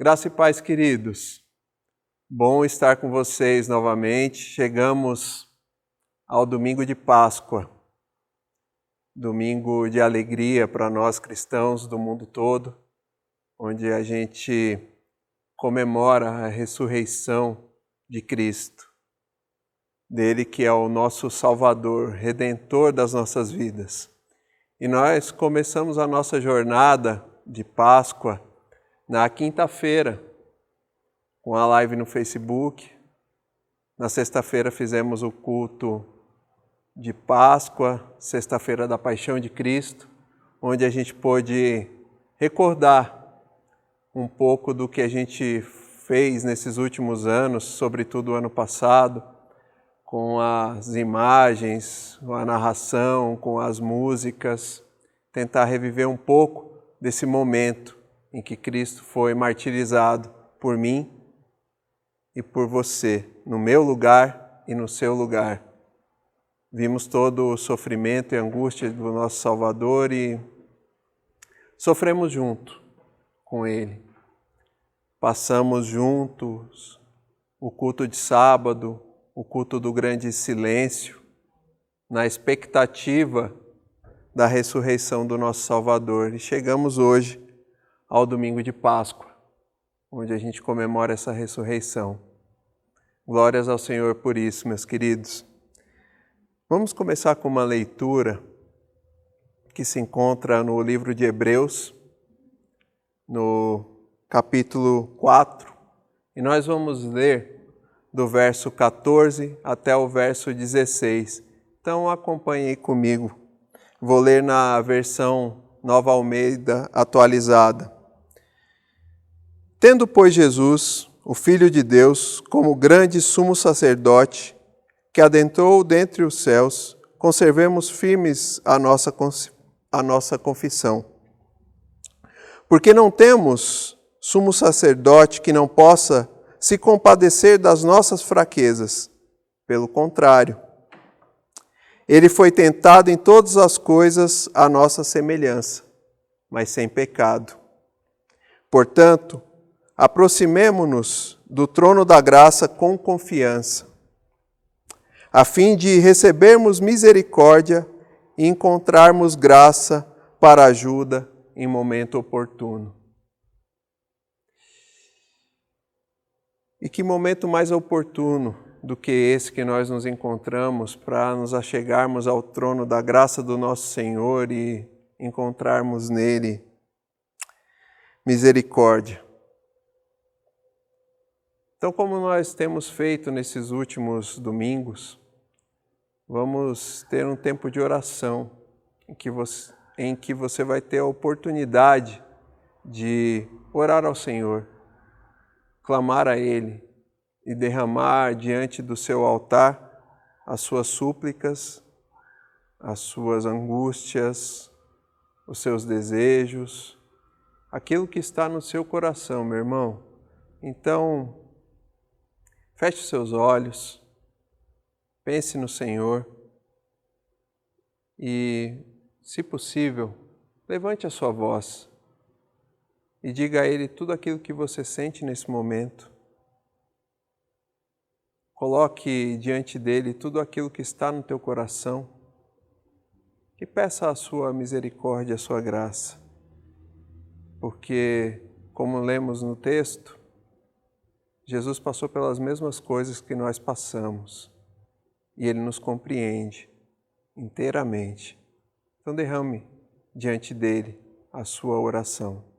Graça e paz, queridos. Bom estar com vocês novamente. Chegamos ao domingo de Páscoa, domingo de alegria para nós cristãos do mundo todo, onde a gente comemora a ressurreição de Cristo, dele que é o nosso Salvador, Redentor das nossas vidas. E nós começamos a nossa jornada de Páscoa na quinta-feira, com a live no Facebook. Na sexta-feira fizemos o culto de Páscoa, sexta-feira da Paixão de Cristo, onde a gente pôde recordar um pouco do que a gente fez nesses últimos anos, sobretudo o ano passado, com as imagens, com a narração, com as músicas, tentar reviver um pouco desse momento em que Cristo foi martirizado por mim e por você, no meu lugar e no seu lugar. Vimos todo o sofrimento e angústia do nosso Salvador e sofremos junto com Ele. Passamos juntos o culto de sábado, o culto do grande silêncio, na expectativa da ressurreição do nosso Salvador. E chegamos hoje ao domingo de Páscoa, onde a gente comemora essa ressurreição. Glórias ao Senhor por isso, meus queridos. Vamos começar com uma leitura que se encontra no livro de Hebreus, no capítulo 4, e nós vamos ler do verso 14 até o verso 16. Então acompanhe comigo. Vou ler na versão Nova Almeida atualizada. Tendo, pois, Jesus, o Filho de Deus, como grande sumo sacerdote, que adentrou dentre os céus, conservemos firmes a nossa confissão. Porque não temos sumo sacerdote que não possa se compadecer das nossas fraquezas. Pelo contrário, ele foi tentado em todas as coisas à nossa semelhança, mas sem pecado. Portanto, aproximemo-nos do trono da graça com confiança, a fim de recebermos misericórdia e encontrarmos graça para ajuda em momento oportuno. E que momento mais oportuno do que esse que nós nos encontramos para nos achegarmos ao trono da graça do nosso Senhor e encontrarmos nele misericórdia. Então, como nós temos feito nesses últimos domingos, vamos ter um tempo de oração em que você vai ter a oportunidade de orar ao Senhor, clamar a Ele e derramar diante do seu altar as suas súplicas, as suas angústias, os seus desejos, aquilo que está no seu coração, meu irmão. Então, feche os seus olhos, pense no Senhor e, se possível, levante a sua voz e diga a Ele tudo aquilo que você sente nesse momento. Coloque diante dEle tudo aquilo que está no teu coração e peça a sua misericórdia, a sua graça. Porque, como lemos no texto, Jesus passou pelas mesmas coisas que nós passamos e Ele nos compreende inteiramente. Então derrame diante dEle a sua oração.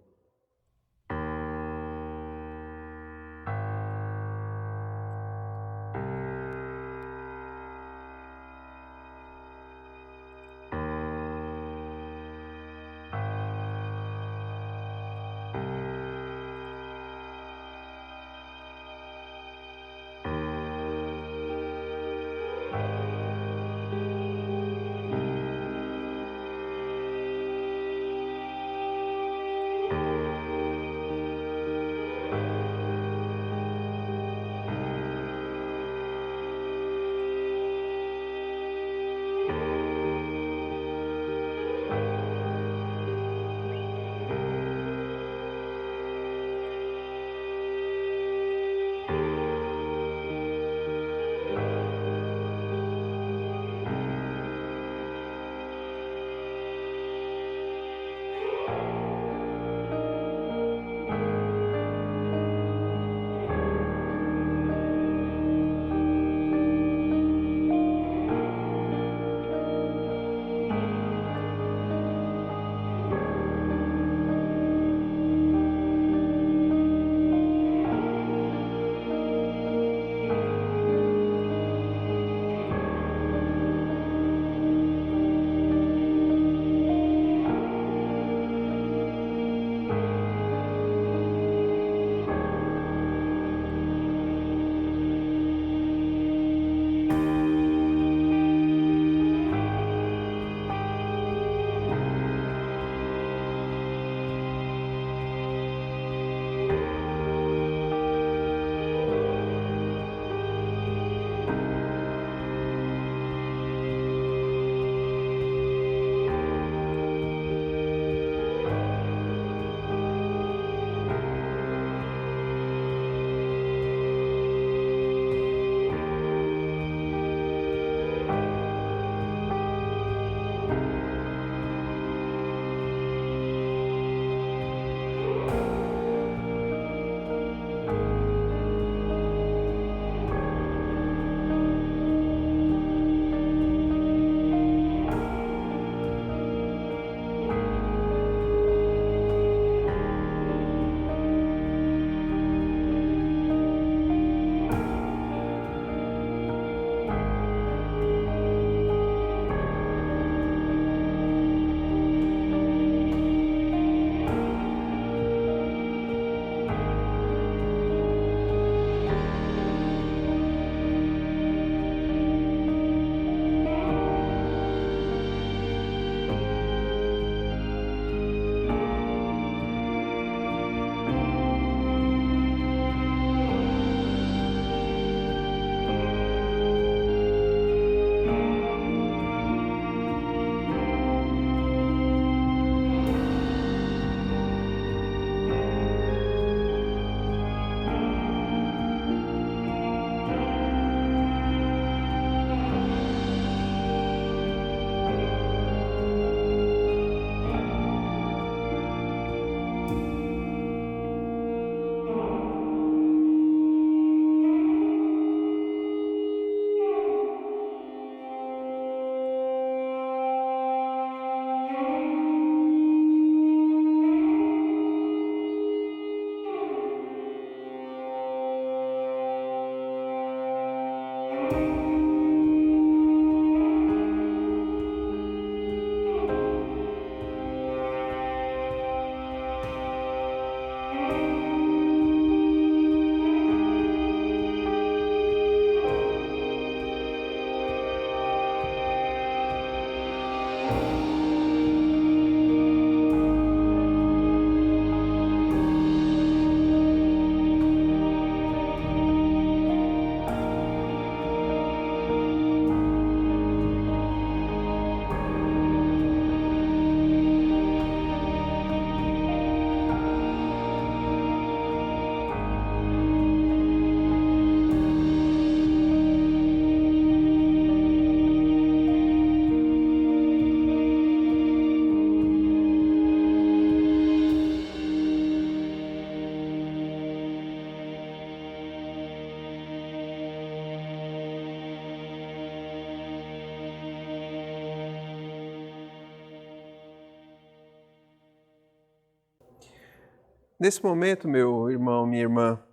Nesse momento, meu irmão, minha irmã,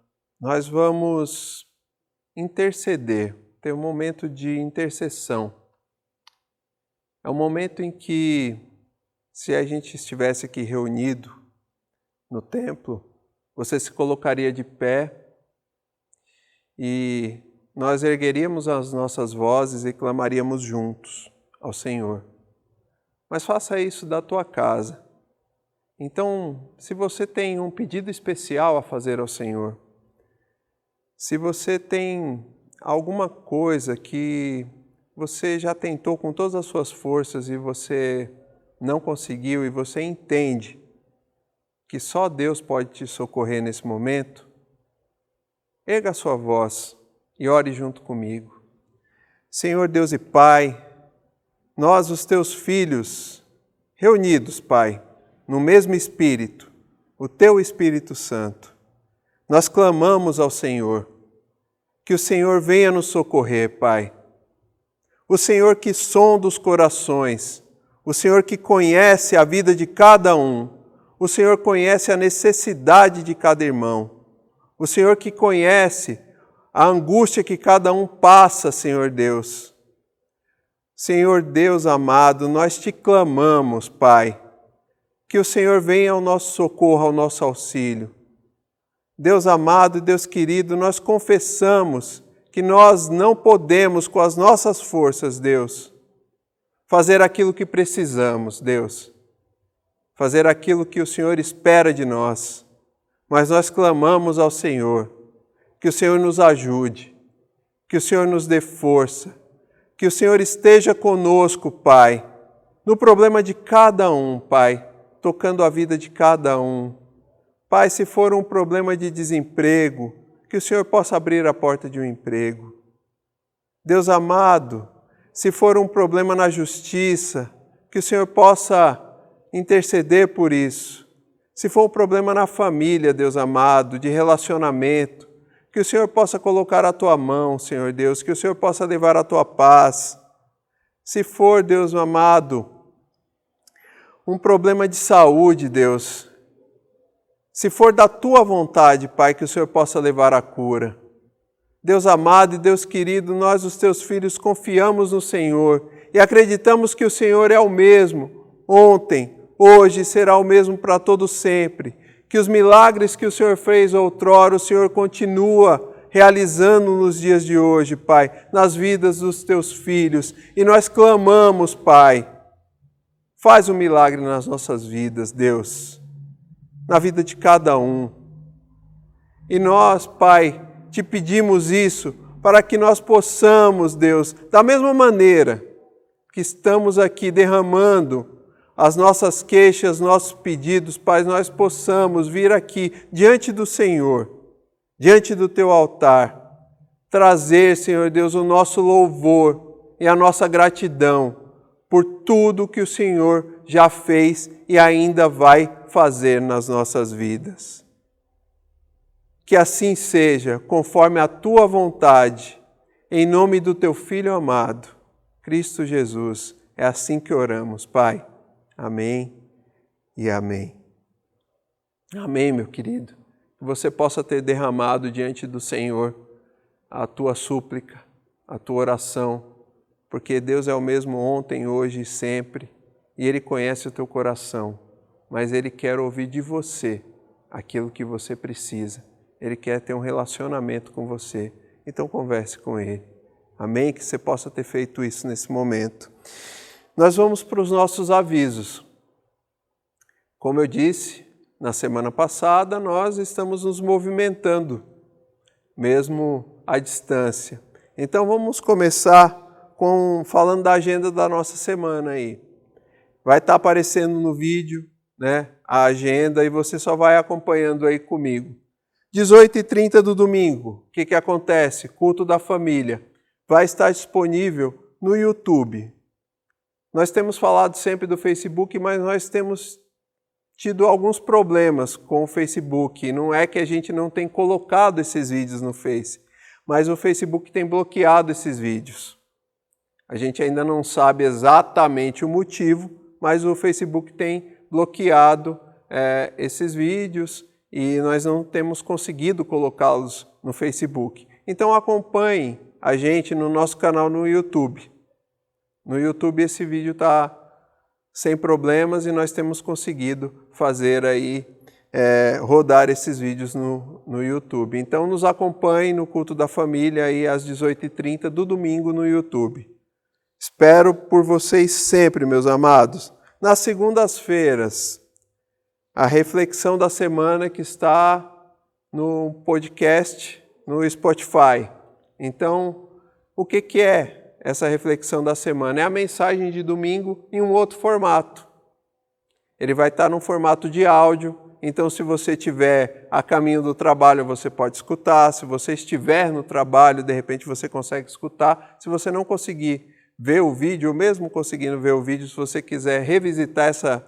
nós vamos interceder, ter um momento de intercessão. É um momento em que, se a gente estivesse aqui reunido no templo, você se colocaria de pé e nós ergueríamos as nossas vozes e clamaríamos juntos ao Senhor. Mas faça isso da tua casa. Então, se você tem um pedido especial a fazer ao Senhor, se você tem alguma coisa que você já tentou com todas as suas forças e você não conseguiu e você entende que só Deus pode te socorrer nesse momento, erga a sua voz e ore junto comigo. Senhor Deus e Pai, nós, os teus filhos, reunidos, Pai, no mesmo Espírito, o teu Espírito Santo, nós clamamos ao Senhor, que o Senhor venha nos socorrer, Pai. O Senhor que sonda os corações, o Senhor que conhece a vida de cada um, o Senhor conhece a necessidade de cada irmão, o Senhor que conhece a angústia que cada um passa, Senhor Deus. Senhor Deus amado, nós te clamamos, Pai, que o Senhor venha ao nosso socorro, ao nosso auxílio. Deus amado e Deus querido, nós confessamos que nós não podemos, com as nossas forças, Deus, fazer aquilo que precisamos, Deus, fazer aquilo que o Senhor espera de nós, mas nós clamamos ao Senhor, que o Senhor nos ajude, que o Senhor nos dê força, que o Senhor esteja conosco, Pai, no problema de cada um, Pai, tocando a vida de cada um. Pai, se for um problema de desemprego, que o Senhor possa abrir a porta de um emprego. Deus amado, se for um problema na justiça, que o Senhor possa interceder por isso. Se for um problema na família, Deus amado, de relacionamento, que o Senhor possa colocar a tua mão, Senhor Deus, que o Senhor possa levar a tua paz. Se for, Deus amado, um problema de saúde, Deus, se for da tua vontade, Pai, que o Senhor possa levar a cura. Deus amado e Deus querido, nós, os teus filhos, confiamos no Senhor e acreditamos que o Senhor é o mesmo, ontem, hoje, será o mesmo para todo sempre. Que os milagres que o Senhor fez outrora, o Senhor continua realizando nos dias de hoje, Pai, nas vidas dos teus filhos. E nós clamamos, Pai, faz um milagre nas nossas vidas, Deus, na vida de cada um. E nós, Pai, te pedimos isso para que nós possamos, Deus, da mesma maneira que estamos aqui derramando as nossas queixas, nossos pedidos, Pai, nós possamos vir aqui diante do Senhor, diante do teu altar, trazer, Senhor Deus, o nosso louvor e a nossa gratidão por tudo que o Senhor já fez e ainda vai fazer nas nossas vidas. Que assim seja, conforme a tua vontade, em nome do teu Filho amado, Cristo Jesus. É assim que oramos, Pai. Amém e amém. Amém, meu querido. Que você possa ter derramado diante do Senhor a tua súplica, a tua oração, porque Deus é o mesmo ontem, hoje e sempre, e Ele conhece o teu coração, mas Ele quer ouvir de você aquilo que você precisa. Ele quer ter um relacionamento com você, então converse com Ele. Amém? Que você possa ter feito isso nesse momento. Nós vamos para os nossos avisos. Como eu disse, na semana passada, nós estamos nos movimentando, mesmo à distância. Então vamos começar falando da agenda da nossa semana aí. Vai estar aparecendo no vídeo, né, a agenda, e você só vai acompanhando aí comigo. 18h30 do domingo, o que acontece? Culto da família. Vai estar disponível no YouTube. Nós temos falado sempre do Facebook, mas nós temos tido alguns problemas com o Facebook. Não é que a gente não tem colocado esses vídeos no Face, mas o Facebook tem bloqueado esses vídeos. A gente ainda não sabe exatamente o motivo, mas o Facebook tem bloqueado esses vídeos e nós não temos conseguido colocá-los no Facebook. Então acompanhe a gente no nosso canal no YouTube. No YouTube esse vídeo está sem problemas e nós temos conseguido fazer aí, rodar esses vídeos no YouTube. Então nos acompanhe no Culto da Família aí às 18h30 do domingo no YouTube. Espero por vocês sempre, meus amados. Nas segundas-feiras, a reflexão da semana que está no podcast, no Spotify. Então, o que é essa reflexão da semana? É a mensagem de domingo em um outro formato. Ele vai estar num formato de áudio, então se você estiver a caminho do trabalho, você pode escutar. Se você estiver no trabalho, de repente você consegue escutar. Se você não conseguir ver o vídeo, ou mesmo conseguindo ver o vídeo, se você quiser revisitar essa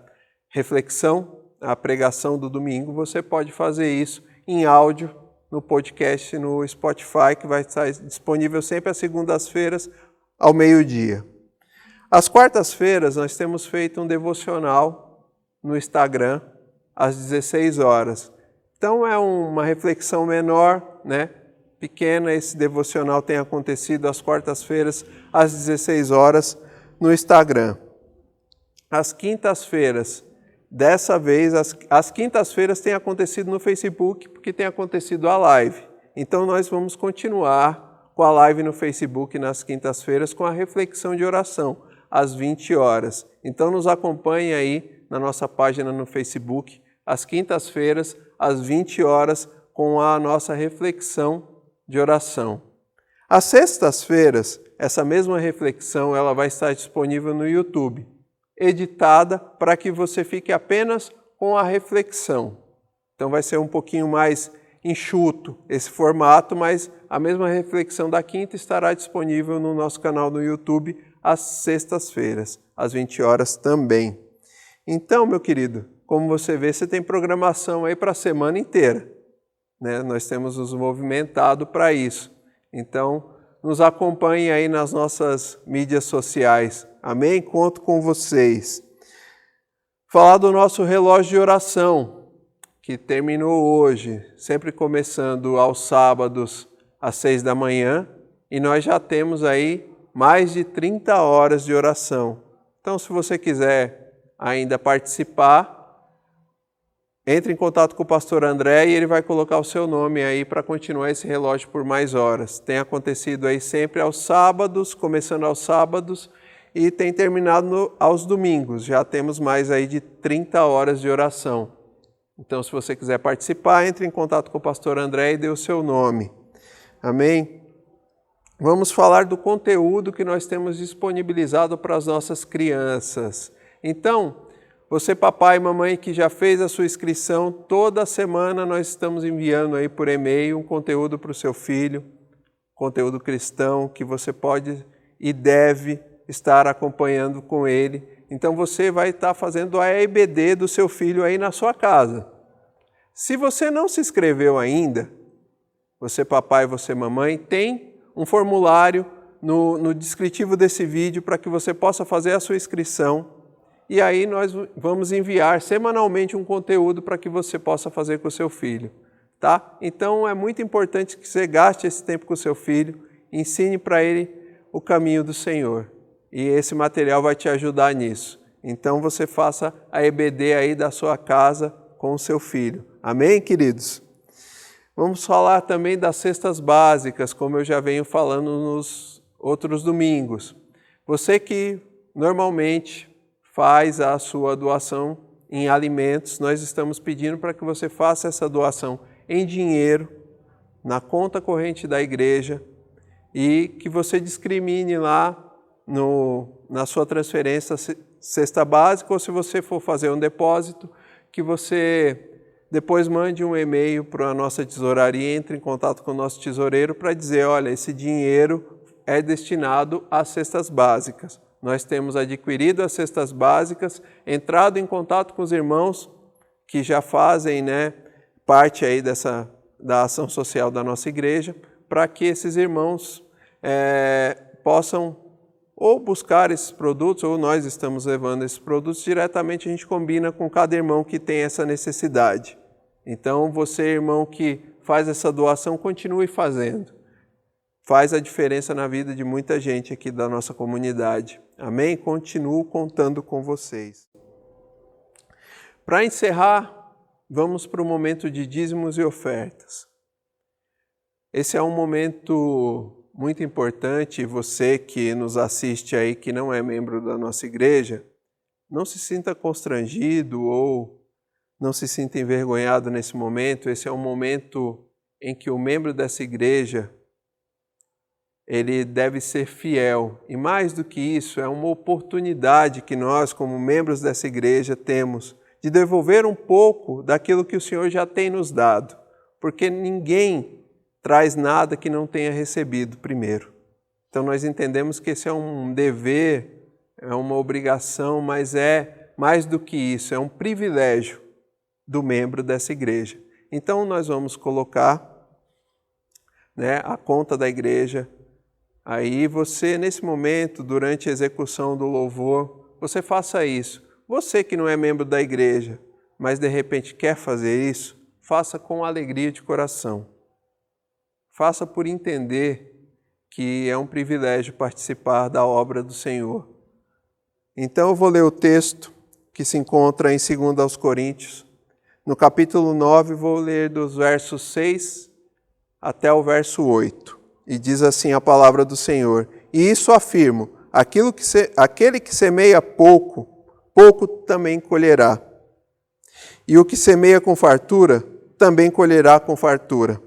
reflexão, a pregação do domingo, você pode fazer isso em áudio no podcast no Spotify, que vai estar disponível sempre às segundas-feiras ao meio-dia. Às quartas-feiras nós temos feito um devocional no Instagram às 16 horas. Então é uma reflexão menor, né? Pequena. Esse devocional tem acontecido às quartas-feiras às 16 horas no Instagram. Às quintas-feiras, dessa vez, as quintas-feiras tem acontecido no Facebook, porque tem acontecido a live. Então nós vamos continuar com a live no Facebook nas quintas-feiras com a reflexão de oração, às 20 horas. Então nos acompanhe aí na nossa página no Facebook, às quintas-feiras, às 20 horas, com a nossa reflexão de oração. Às sextas-feiras, essa mesma reflexão ela vai estar disponível no YouTube, editada para que você fique apenas com a reflexão. Então vai ser um pouquinho mais enxuto esse formato, mas a mesma reflexão da quinta estará disponível no nosso canal no YouTube às sextas-feiras, às 20 horas também. Então, meu querido, como você vê, você tem programação aí para a semana inteira, né? Nós temos nos movimentado para isso. Então, nos acompanhe aí nas nossas mídias sociais. Amém? Conto com vocês. Falar do nosso relógio de oração, que terminou hoje, sempre começando aos sábados às 6 da manhã, e nós já temos aí mais de 30 horas de oração. Então, se você quiser ainda participar, entre em contato com o pastor André e ele vai colocar o seu nome aí para continuar esse relógio por mais horas. Tem acontecido aí sempre aos sábados, começando aos sábados, e tem terminado aos domingos. Já temos mais aí de 30 horas de oração. Então, se você quiser participar, entre em contato com o pastor André e dê o seu nome. Amém? Vamos falar do conteúdo que nós temos disponibilizado para as nossas crianças. Então, você, papai e mamãe, que já fez a sua inscrição, toda semana nós estamos enviando aí por e-mail um conteúdo para o seu filho, conteúdo cristão, que você pode e deve estar acompanhando com ele. Então você vai estar fazendo a EBD do seu filho aí na sua casa. Se você não se inscreveu ainda, você, papai e você, mamãe, tem um formulário no descritivo desse vídeo para que você possa fazer a sua inscrição. E aí nós vamos enviar semanalmente um conteúdo para que você possa fazer com o seu filho, tá? Então é muito importante que você gaste esse tempo com o seu filho, ensine para ele o caminho do Senhor. E esse material vai te ajudar nisso. Então você faça a EBD aí da sua casa com o seu filho. Amém, queridos? Vamos falar também das cestas básicas, como eu já venho falando nos outros domingos. Você que normalmente faz a sua doação em alimentos, nós estamos pedindo para que você faça essa doação em dinheiro, na conta corrente da igreja, e que você discrimine lá na sua transferência cesta básica, ou se você for fazer um depósito, que você depois mande um e-mail para a nossa tesouraria, entre em contato com o nosso tesoureiro para dizer, olha, esse dinheiro é destinado às cestas básicas. Nós temos adquirido as cestas básicas, entrado em contato com os irmãos que já fazem, né, parte aí da ação social da nossa igreja, para que esses irmãos possam ou buscar esses produtos, ou nós estamos levando esses produtos diretamente, a gente combina com cada irmão que tem essa necessidade. Então, você, irmão, que faz essa doação, continue fazendo. Faz a diferença na vida de muita gente aqui da nossa comunidade. Amém? Continuo contando com vocês. Para encerrar, vamos para o momento de dízimos e ofertas. Esse é um momento muito importante. Você que nos assiste aí, que não é membro da nossa igreja, não se sinta constrangido ou não se sinta envergonhado nesse momento. Esse é um momento em que o membro dessa igreja, ele deve ser fiel. E mais do que isso, é uma oportunidade que nós, como membros dessa igreja, temos de devolver um pouco daquilo que o Senhor já tem nos dado. Porque ninguém traz nada que não tenha recebido primeiro. Então nós entendemos que esse é um dever, é uma obrigação, mas é mais do que isso, é um privilégio do membro dessa igreja. Então nós vamos colocar, a conta da igreja. Aí você, nesse momento, durante a execução do louvor, você faça isso. Você que não é membro da igreja, mas de repente quer fazer isso, faça com alegria de coração. Faça por entender que é um privilégio participar da obra do Senhor. Então eu vou ler o texto que se encontra em 2 Coríntios. No capítulo 9, vou ler dos versos 6 até o verso 8. E diz assim a palavra do Senhor: E isso afirmo, aquele que semeia pouco, pouco também colherá. E o que semeia com fartura, também colherá com fartura.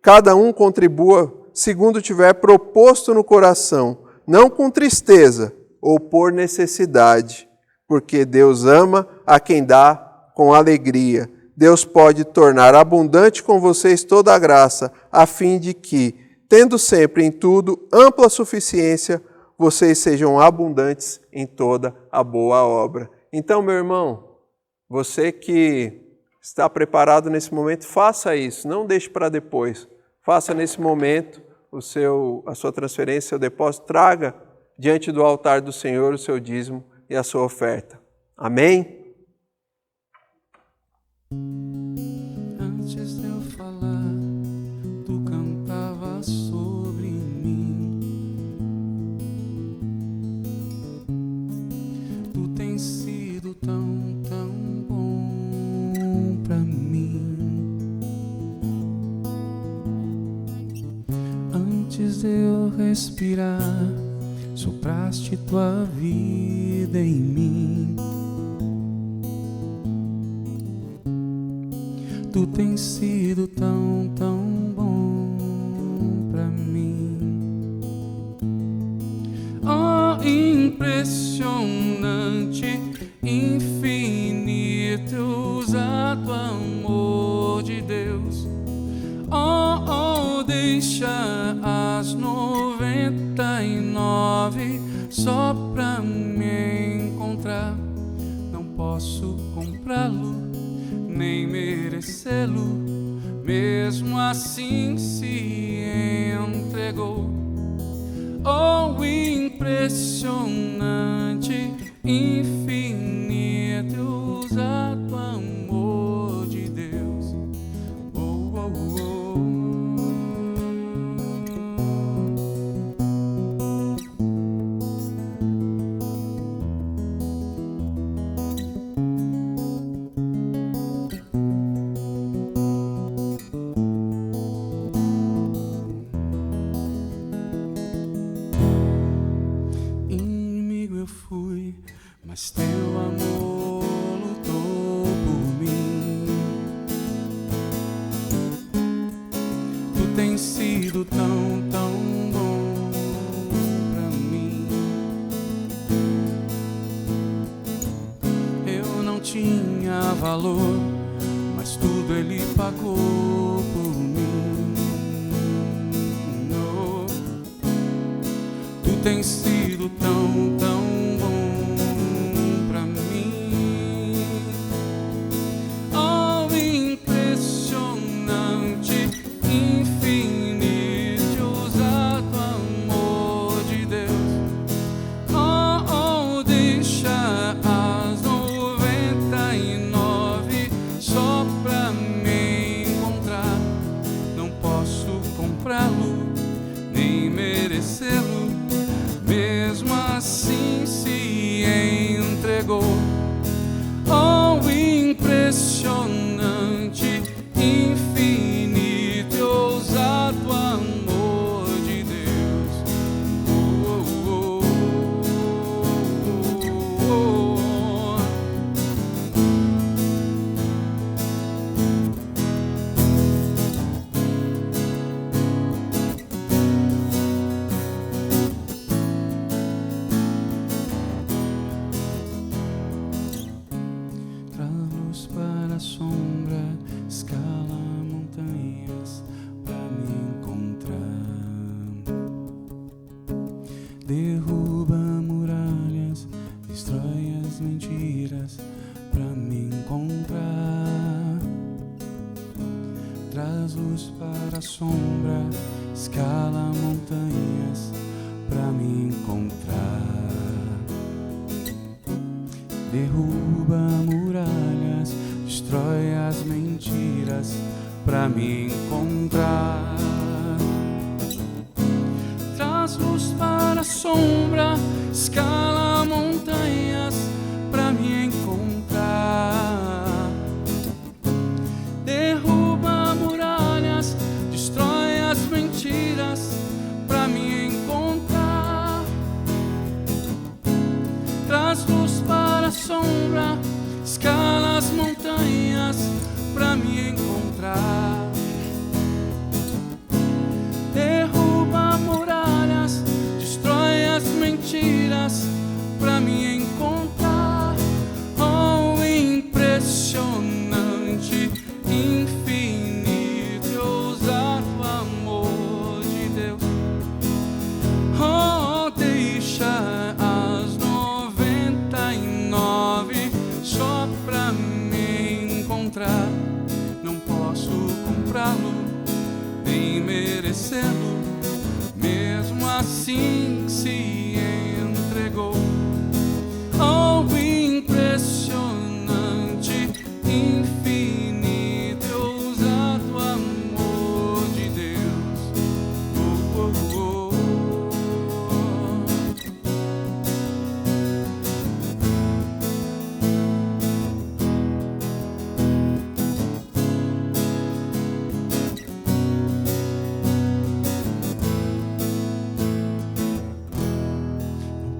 Cada um contribua segundo tiver proposto no coração, não com tristeza ou por necessidade, porque Deus ama a quem dá com alegria. Deus pode tornar abundante com vocês toda a graça, a fim de que, tendo sempre em tudo ampla suficiência, vocês sejam abundantes em toda a boa obra. Então, meu irmão, você que está preparado nesse momento, faça isso, não deixe para depois. Faça nesse momento a sua transferência, seu depósito, traga diante do altar do Senhor o seu dízimo e a sua oferta. Amém? Antes de eu falar, tu cantava sobre mim. Tu tens sido tão, tão bom pra mim. Antes de eu respirar, sopraste tua vida em mim. Tu tens sido tão, tão bom pra mim. Oh, impressionante, infinito, exato amor de Deus. Oh, deixa as 99 só pra me encontrar. Não posso comprá-lo, nem merecê-lo, mesmo assim se entregou. Oh, impressionante, infinito, exato amor de Deus. Oh, oh, oh. Mas teu amor lutou por mim. Tu tens sido tão, tão bom pra mim. Eu não tinha valor, mas tudo Ele pagou por mim. Oh, tu tens sido tão, tão só pra mim. para a sombra, escala montanhas pra me encontrar. Derruba muralhas, destrói as mentiras pra me encontrar. Traz luz para a sombra, escala montanhas pra me encontrar. Derruba muralhas, destrói as mentiras pra me encontrar. Traz luz para a sombra, escala montanhas pra me encontrar. Derruba muralhas, destrói as mentiras pra me encontrar. Traz luz para a sombra, escala as montanhas pra me encontrar. Derruba muralhas, destrói as mentiras pra me encontrar. Oh, impressionante, infinito e ousado amor de Deus. Oh, deixa as 99 só pra me encontrar. Não posso comprá-lo, nem merecê-lo, mesmo assim se entregou. Oh, impressionante, infinito e ousado amor de Deus. Oh, oh, oh.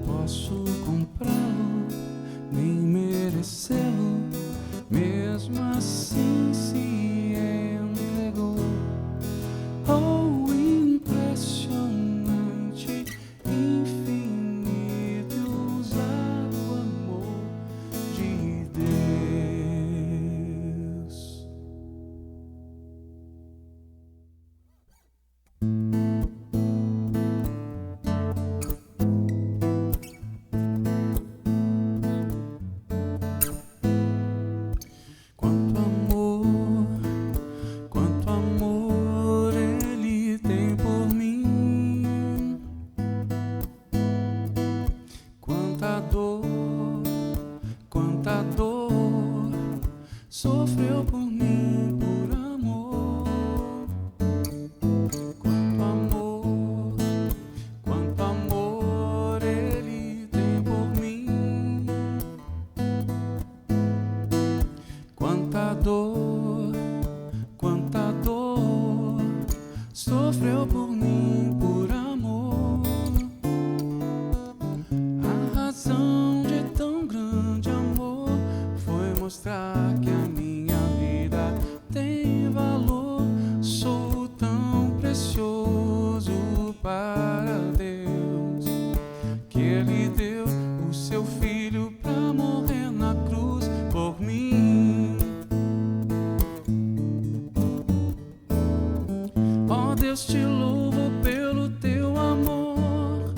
Posso comprá-lo, nem merecê-lo, mesmo assim se entregou. Oh, impressionante, infinito e ousado amor de Deus. Quanto amor Ele tem por mim. Quanta dor sofreu por mim por amor. Quanto amor Ele tem por mim. Quanta dor sofreu por mim por amor. A razão de tão grande amor foi mostrar que a minha vida tem valor. Sou tão precioso para Deus que Ele deu o seu filho pra morrer na cruz por mim. Ó Deus, te louvo pelo teu amor.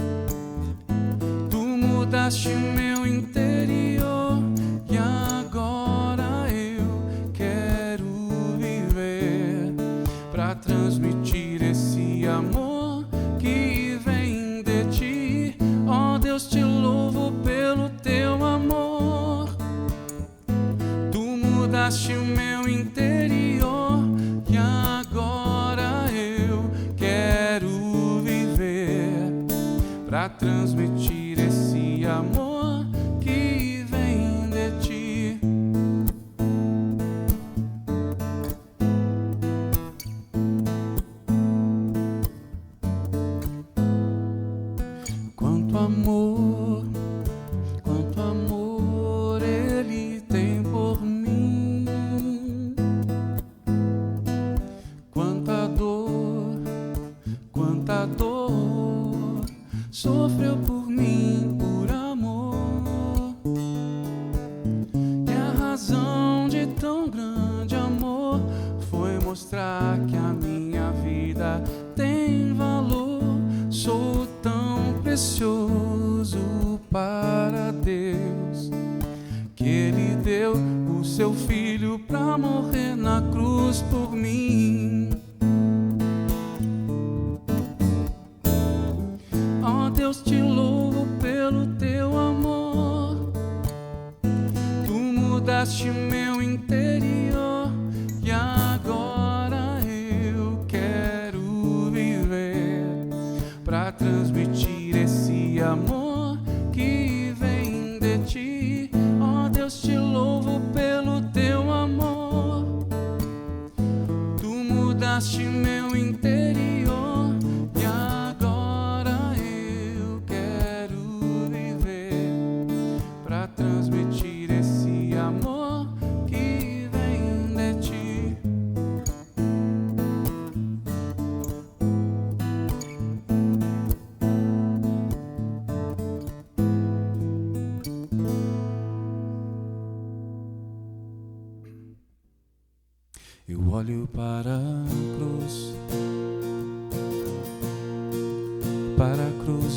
Tu mudaste meu interior e agora eu quero viver pra transmitir esse amor que vem de ti. Ó Deus, te louvo pelo teu amor. Tu mudaste o meu interior e agora eu quero viver pra transmitir esse amor que vem de ti. Quanto amor Ele tem por mim. Quanta dor sofreu por mim. mostrar que a minha vida tem valor. Sou tão precioso para Deus que Ele deu o seu Filho pra morrer na cruz por mim. Ó Deus, te louvo pelo teu amor. Tu mudaste meu interior e agora eu quero viver pra transmitir esse amor que vem de ti. Ó Deus, te louvo pelo teu amor. Tu mudaste meu interior e agora eu quero viver pra transmitir esse amor que vem de ti. Eu olho para a cruz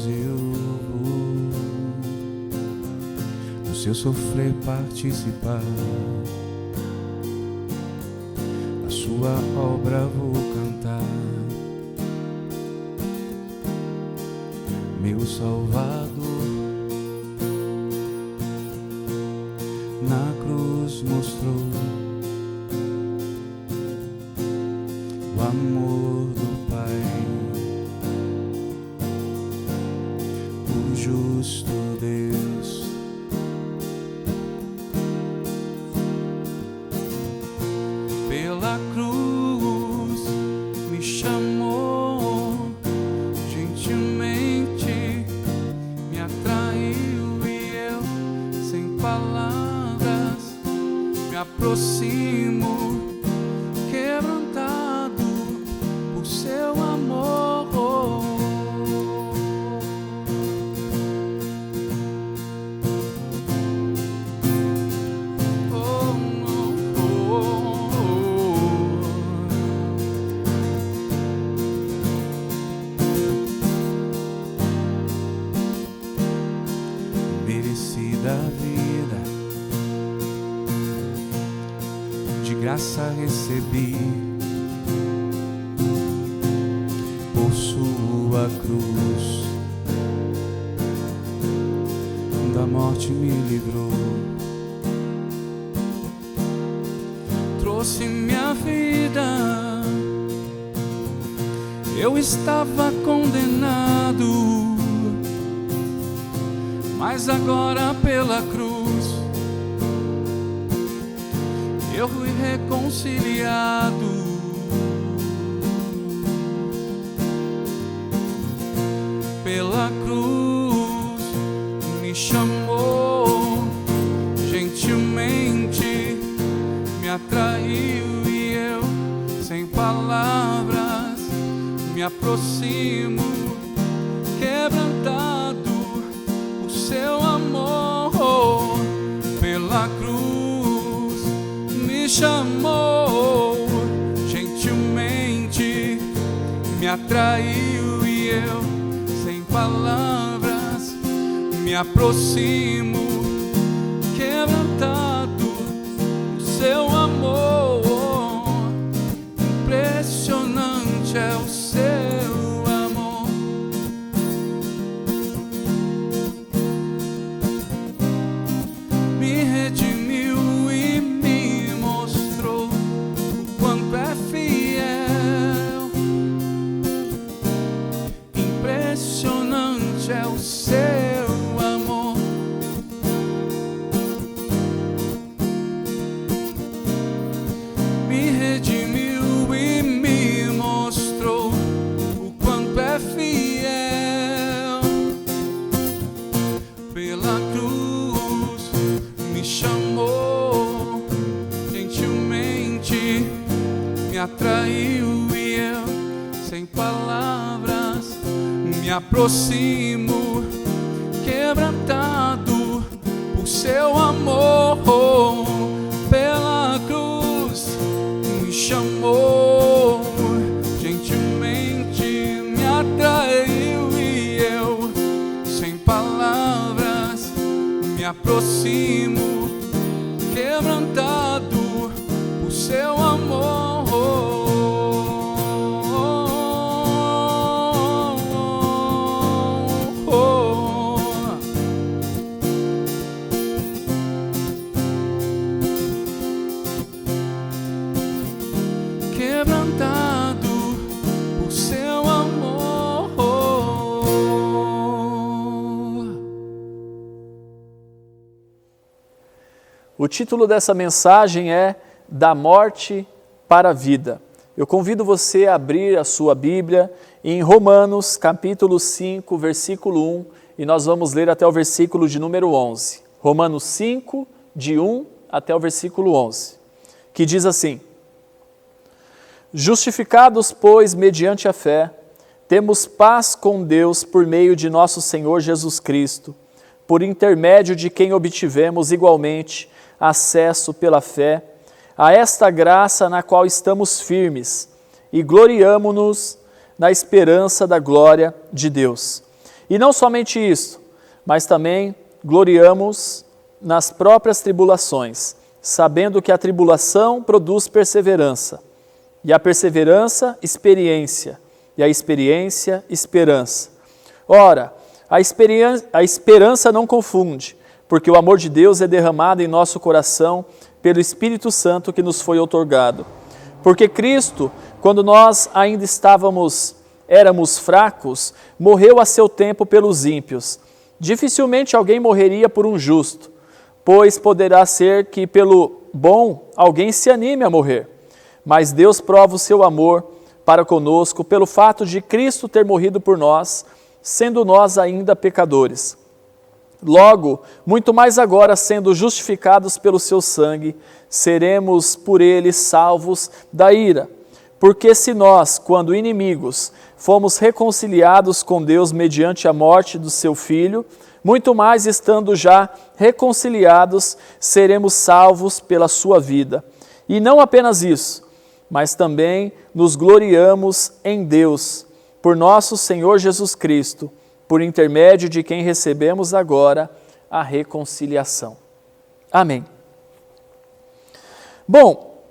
eu vou, no seu sofrer participar, a sua obra vou cantar. Meu Salvador na cruz mostrou o amor do Pai, o justo Deus. Pela cruz me chamou, gentilmente me atraiu e eu, sem palavras, me aproximo, quebrantado por seu amor. Merecida vida, de graça recebi, por sua cruz, da morte me livrou, trouxe minha vida. Eu estava condenado, mas agora pela cruz eu fui reconciliado. Pela cruz me chamou, gentilmente me atraiu e eu, sem palavras, me aproximo, quebrantado por seu amor. Pela cruz me chamou, gentilmente me atraiu e eu, sem palavras, me aproximo, quebrantado por seu amor. Impressionante é o seu amor. Me redimiu e me mostrou o quanto é fiel. Impressionante é o seu amor. Me redimiu e me mostrou o quanto é fiel. Pela cruz me chamou, gentilmente me atraiu e eu, sem palavras, me aproximo, quebrantado por seu amor. Pela cruz me chamou, O título dessa mensagem é Da Morte para a Vida. Eu convido você a abrir a sua Bíblia em Romanos, capítulo 5, versículo 1, e nós vamos ler até o versículo de número 11. Romanos 5, de 1 até o versículo 11, que diz assim: Justificados, pois, mediante a fé, temos paz com Deus por meio de nosso Senhor Jesus Cristo, por intermédio de quem obtivemos igualmente acesso pela fé a esta graça na qual estamos firmes e gloriamo-nos na esperança da glória de Deus. E não somente isso, mas também gloriamos nas próprias tribulações, sabendo que a tribulação produz perseverança, e a perseverança, experiência, e a experiência, esperança. Ora, a esperança não confunde, porque o amor de Deus é derramado em nosso coração pelo Espírito Santo que nos foi outorgado. Porque Cristo, quando nós ainda éramos fracos, morreu a seu tempo pelos ímpios. Dificilmente alguém morreria por um justo, pois poderá ser que pelo bom alguém se anime a morrer. Mas Deus prova o seu amor para conosco pelo fato de Cristo ter morrido por nós, sendo nós ainda pecadores. Logo, muito mais agora, sendo justificados pelo seu sangue, seremos por ele salvos da ira. Porque se nós, quando inimigos, fomos reconciliados com Deus mediante a morte do seu Filho, muito mais estando já reconciliados, seremos salvos pela sua vida. E não apenas isso, mas também nos gloriamos em Deus, por nosso Senhor Jesus Cristo, por intermédio de quem recebemos agora a reconciliação. Amém. Bom,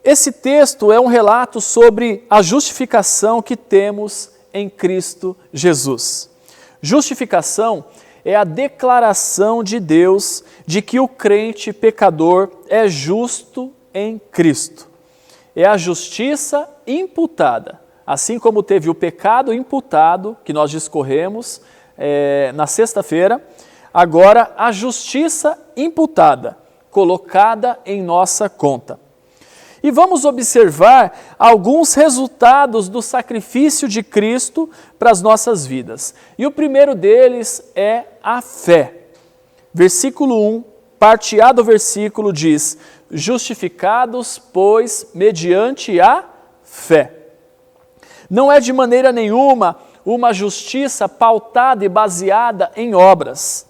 esse texto é um relato sobre a justificação que temos em Cristo Jesus. Justificação é a declaração de Deus de que o crente pecador é justo em Cristo. É a justiça imputada. Assim como teve o pecado imputado, que nós discorremos na sexta-feira, agora a justiça imputada, colocada em nossa conta. E vamos observar alguns resultados do sacrifício de Cristo para as nossas vidas. E o primeiro deles é a fé. Versículo 1, parte A do versículo diz: Justificados, pois, mediante a fé. Não é de maneira nenhuma uma justiça pautada e baseada em obras.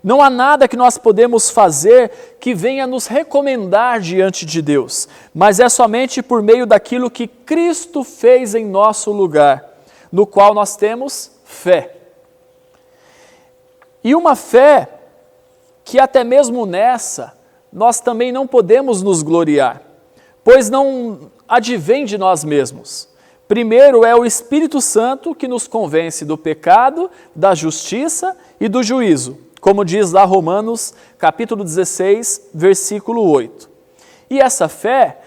Não há nada que nós podemos fazer que venha nos recomendar diante de Deus, mas é somente por meio daquilo que Cristo fez em nosso lugar, no qual nós temos fé. E uma fé que até mesmo nessa nós também não podemos nos gloriar, pois não advém de nós mesmos. Primeiro é o Espírito Santo que nos convence do pecado, da justiça e do juízo, como diz lá Romanos capítulo 16, versículo 8. E essa fé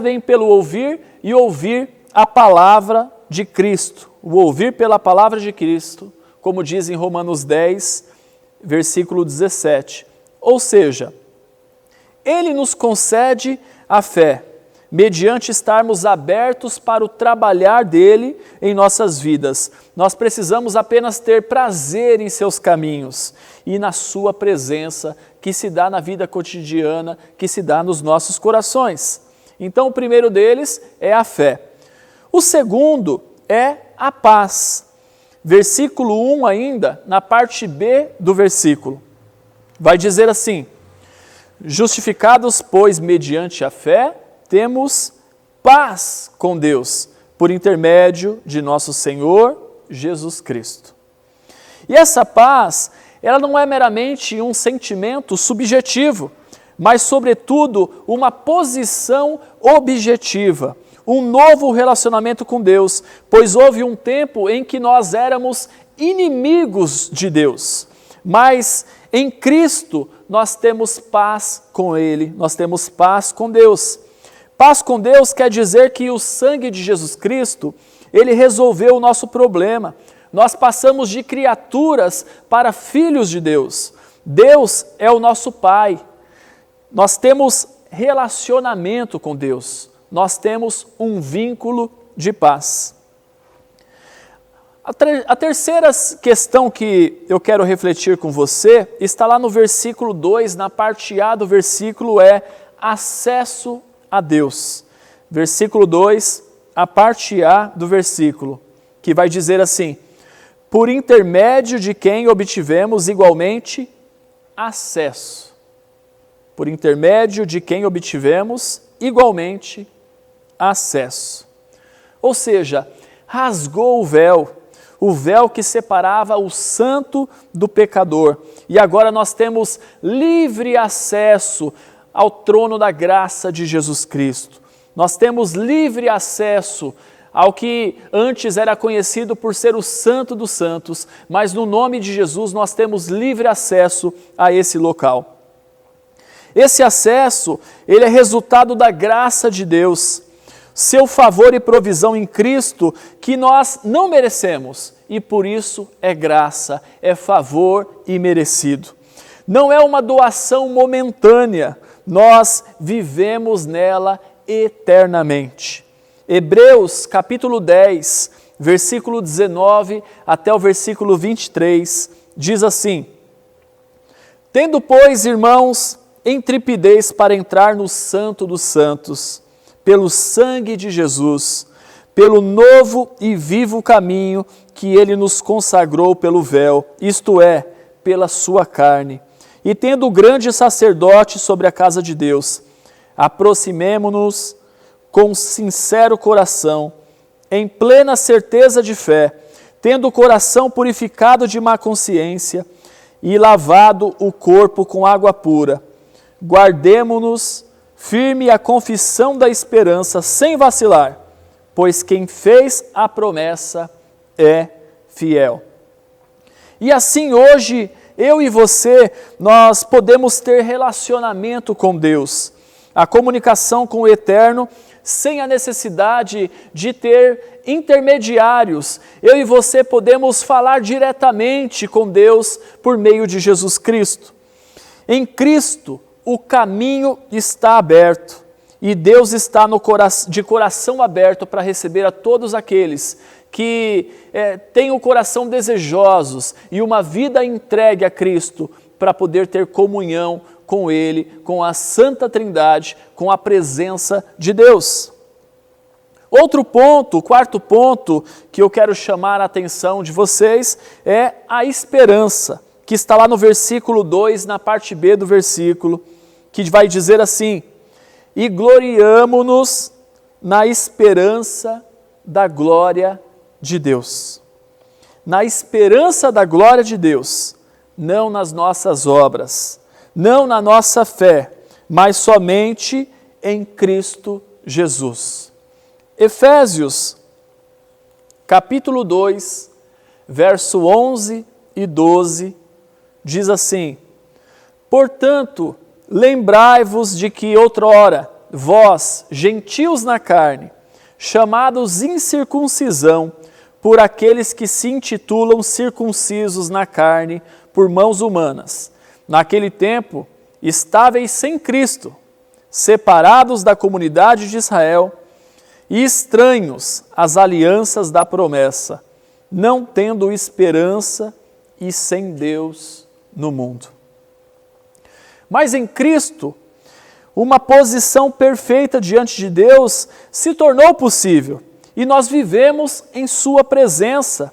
vem pelo ouvir e ouvir a palavra de Cristo, o ouvir pela palavra de Cristo, como diz em Romanos 10, versículo 17. Ou seja, Ele nos concede a fé, mediante estarmos abertos para o trabalhar dele em nossas vidas. Nós precisamos apenas ter prazer em seus caminhos e na sua presença, que se dá na vida cotidiana, que se dá nos nossos corações. Então, o primeiro deles é a fé. O segundo é a paz. Versículo 1 ainda, na parte B do versículo, vai dizer assim: Justificados, pois, mediante a fé, temos paz com Deus, por intermédio de nosso Senhor Jesus Cristo. E essa paz, ela não é meramente um sentimento subjetivo, mas, sobretudo, uma posição objetiva, um novo relacionamento com Deus, pois houve um tempo em que nós éramos inimigos de Deus, mas em Cristo nós temos paz com Ele, nós temos paz com Deus. Paz com Deus quer dizer que o sangue de Jesus Cristo, Ele resolveu o nosso problema. Nós passamos de criaturas para filhos de Deus. Deus é o nosso Pai. nós temos relacionamento com Deus, nós temos um vínculo de paz. A terceira questão que eu quero refletir com você está lá no versículo 2, na parte A do versículo, é acesso a Deus. Versículo 2, a parte A do versículo, que vai dizer assim: por intermédio de quem obtivemos igualmente acesso. Por intermédio de quem obtivemos igualmente acesso. Ou seja, rasgou o véu que separava o santo do pecador. E agora nós temos livre acesso ao trono da graça de Jesus Cristo. Nós temos livre acesso ao que antes era conhecido por ser o Santo dos Santos, mas no nome de Jesus nós temos livre acesso a esse local. Esse acesso, ele é resultado da graça de Deus, seu favor e provisão em Cristo que nós não merecemos e por isso é graça, é favor imerecido. Não é uma doação momentânea, nós vivemos nela eternamente. Hebreus capítulo 10, versículo 19 até o versículo 23, diz assim: tendo, pois, irmãos, intrepidez para entrar no Santo dos Santos, pelo sangue de Jesus, pelo novo e vivo caminho que ele nos consagrou pelo véu, isto é, pela sua carne, e tendo grande sacerdote sobre a casa de Deus, aproximemo-nos com sincero coração, em plena certeza de fé, tendo o coração purificado de má consciência e lavado o corpo com água pura. Guardemo-nos firme a confissão da esperança sem vacilar, pois quem fez a promessa é fiel. E assim hoje, eu e você, nós podemos ter relacionamento com Deus, a comunicação com o Eterno, sem a necessidade de ter intermediários. Eu e você podemos falar diretamente com Deus por meio de Jesus Cristo. Em Cristo, o caminho está aberto e Deus está de coração aberto para receber a todos aqueles que têm o coração desejosos e uma vida entregue a Cristo para poder ter comunhão com Ele, com a Santa Trindade, com a presença de Deus. Outro ponto, o quarto ponto que eu quero chamar a atenção de vocês é a esperança, que está lá no versículo 2, na parte B do versículo, que vai dizer assim: e gloriamo-nos na esperança da glória de Deus. Na esperança da glória de Deus, não nas nossas obras, não na nossa fé, mas somente em Cristo Jesus. Efésios, capítulo 2, verso 11 e 12, diz assim: portanto, lembrai-vos de que outrora, vós, gentios na carne, chamados incircuncisão, por aqueles que se intitulam circuncisos na carne, por mãos humanas, naquele tempo, estáveis sem Cristo, separados da comunidade de Israel e estranhos às alianças da promessa, não tendo esperança e sem Deus no mundo. Mas em Cristo, uma posição perfeita diante de Deus se tornou possível e nós vivemos em sua presença.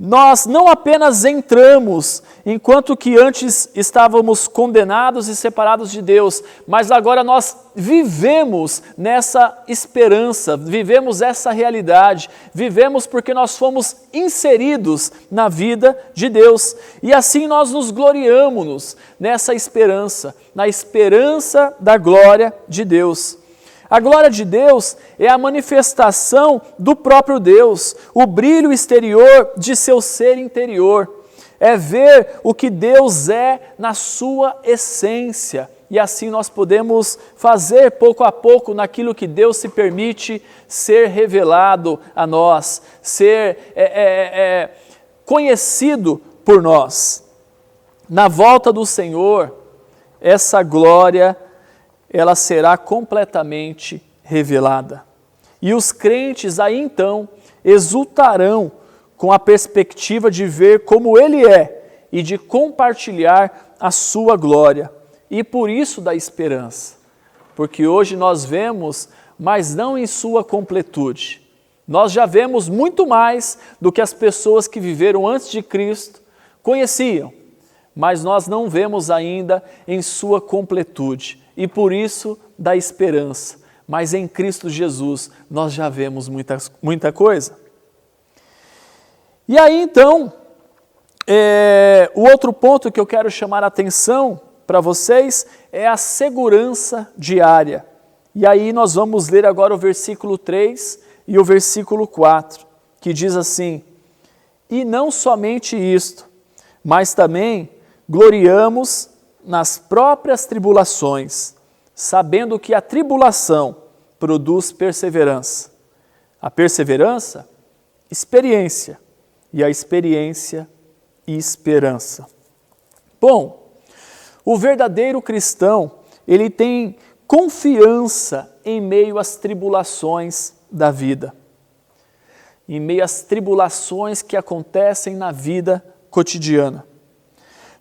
Nós não apenas entramos, enquanto que antes estávamos condenados e separados de Deus, mas agora nós vivemos nessa esperança, vivemos essa realidade, vivemos porque nós fomos inseridos na vida de Deus. E assim nós nos gloriamo-nos nessa esperança, na esperança da glória de Deus. A glória de Deus é a manifestação do próprio Deus, o brilho exterior de seu ser interior. É ver o que Deus é na sua essência. E assim nós podemos fazer pouco a pouco naquilo que Deus se permite ser revelado a nós, ser conhecido por nós. Na volta do Senhor, essa glória ela será completamente revelada. E os crentes aí então exultarão com a perspectiva de ver como Ele é e de compartilhar a sua glória. E por isso da esperança, porque hoje nós vemos, mas não em sua completude. Nós já vemos muito mais do que as pessoas que viveram antes de Cristo conheciam, mas nós não vemos ainda em sua completude. E por isso da esperança. Mas em Cristo Jesus nós já vemos muita coisa. E aí então, o outro ponto que eu quero chamar a atenção para vocês é a segurança diária. E aí nós vamos ler agora o versículo 3 e o versículo 4, que diz assim: e não somente isto, mas também gloriamos nas próprias tribulações, sabendo que a tribulação produz perseverança. A perseverança, experiência. E a experiência, esperança. Bom, o verdadeiro cristão, ele tem confiança em meio às tribulações da vida. Em meio às tribulações que acontecem na vida cotidiana.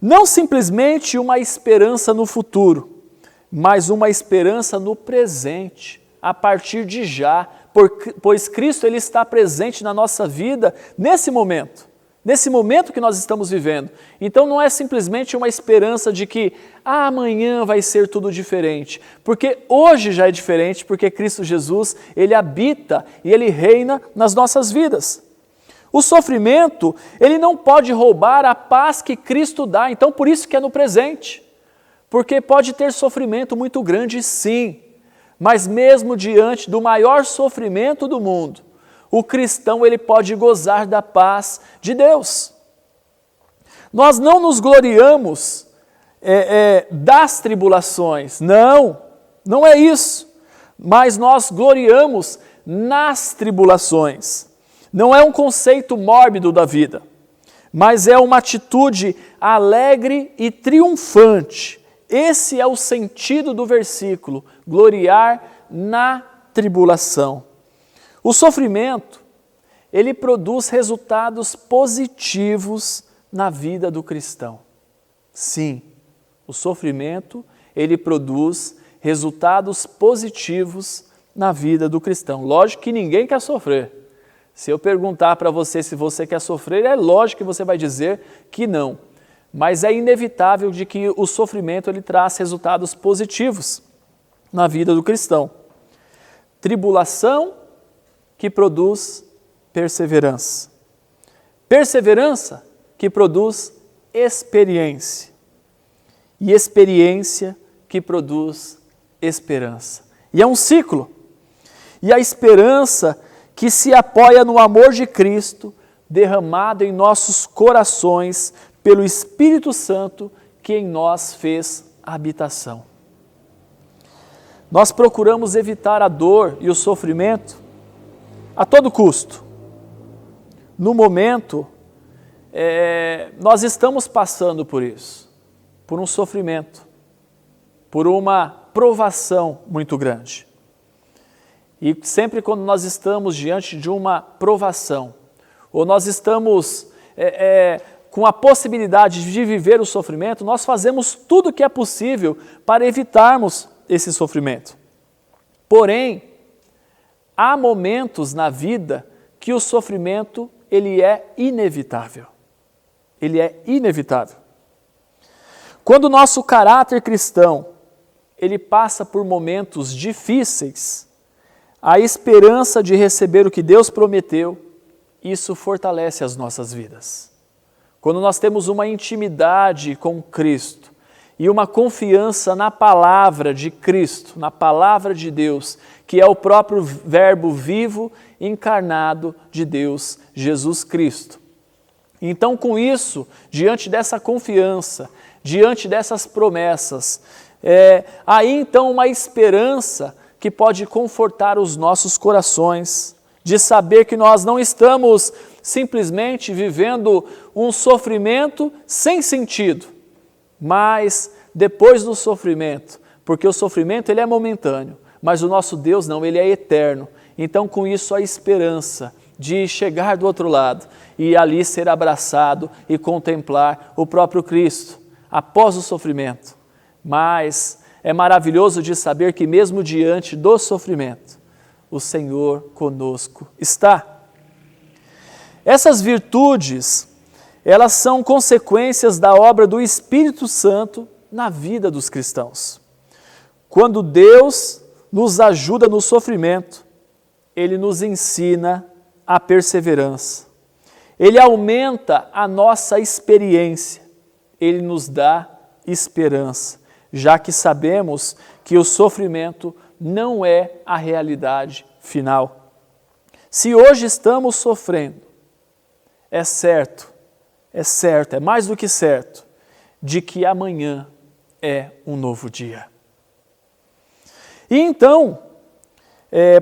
Não simplesmente uma esperança no futuro, mas uma esperança no presente, a partir de já, pois Cristo ele está presente na nossa vida nesse momento que nós estamos vivendo. Então não é simplesmente uma esperança de que amanhã vai ser tudo diferente, porque hoje já é diferente, porque Cristo Jesus, ele habita e ele reina nas nossas vidas. O sofrimento, ele não pode roubar a paz que Cristo dá, então por isso que é no presente. Porque pode ter sofrimento muito grande, sim, mas mesmo diante do maior sofrimento do mundo, o cristão ele pode gozar da paz de Deus. Nós não nos gloriamos das tribulações, não é isso, mas nós gloriamos nas tribulações. Não é um conceito mórbido da vida, mas é uma atitude alegre e triunfante. Esse é o sentido do versículo, gloriar na tribulação. O sofrimento, ele produz resultados positivos na vida do cristão. Sim, o sofrimento, ele produz resultados positivos na vida do cristão. Lógico que ninguém quer sofrer. Se eu perguntar para você se você quer sofrer, é lógico que você vai dizer que não. Mas é inevitável de que o sofrimento ele traz resultados positivos na vida do cristão. Tribulação que produz perseverança. Perseverança que produz experiência. E experiência que produz esperança. E é um ciclo. E a esperança que se apoia no amor de Cristo derramado em nossos corações pelo Espírito Santo que em nós fez habitação. Nós procuramos evitar a dor e o sofrimento a todo custo. No momento, nós estamos passando por isso, por um sofrimento, por uma provação muito grande. E sempre quando nós estamos diante de uma provação, ou nós estamos com a possibilidade de viver o sofrimento, nós fazemos tudo o que é possível para evitarmos esse sofrimento. Porém, há momentos na vida que o sofrimento ele é inevitável. Ele é inevitável. Quando o nosso caráter cristão ele passa por momentos difíceis, a esperança de receber o que Deus prometeu, isso fortalece as nossas vidas. Quando nós temos uma intimidade com Cristo e uma confiança na palavra de Cristo, na palavra de Deus, que é o próprio Verbo vivo encarnado de Deus, Jesus Cristo. Então, com isso, diante dessa confiança, diante dessas promessas, aí então uma esperança que pode confortar os nossos corações, de saber que nós não estamos simplesmente vivendo um sofrimento sem sentido, mas depois do sofrimento porque o sofrimento ele é momentâneo, mas o nosso Deus não, ele é eterno. Então com isso a esperança de chegar do outro lado e ali ser abraçado e contemplar o próprio Cristo após o sofrimento. Mas é maravilhoso de saber que mesmo diante do sofrimento, o Senhor conosco está. Essas virtudes, elas são consequências da obra do Espírito Santo na vida dos cristãos. Quando Deus nos ajuda no sofrimento, Ele nos ensina a perseverança. Ele aumenta a nossa experiência. Ele nos dá esperança, já que sabemos que o sofrimento não é a realidade final. Se hoje estamos sofrendo, é certo, é mais do que certo, de que amanhã é um novo dia. E então,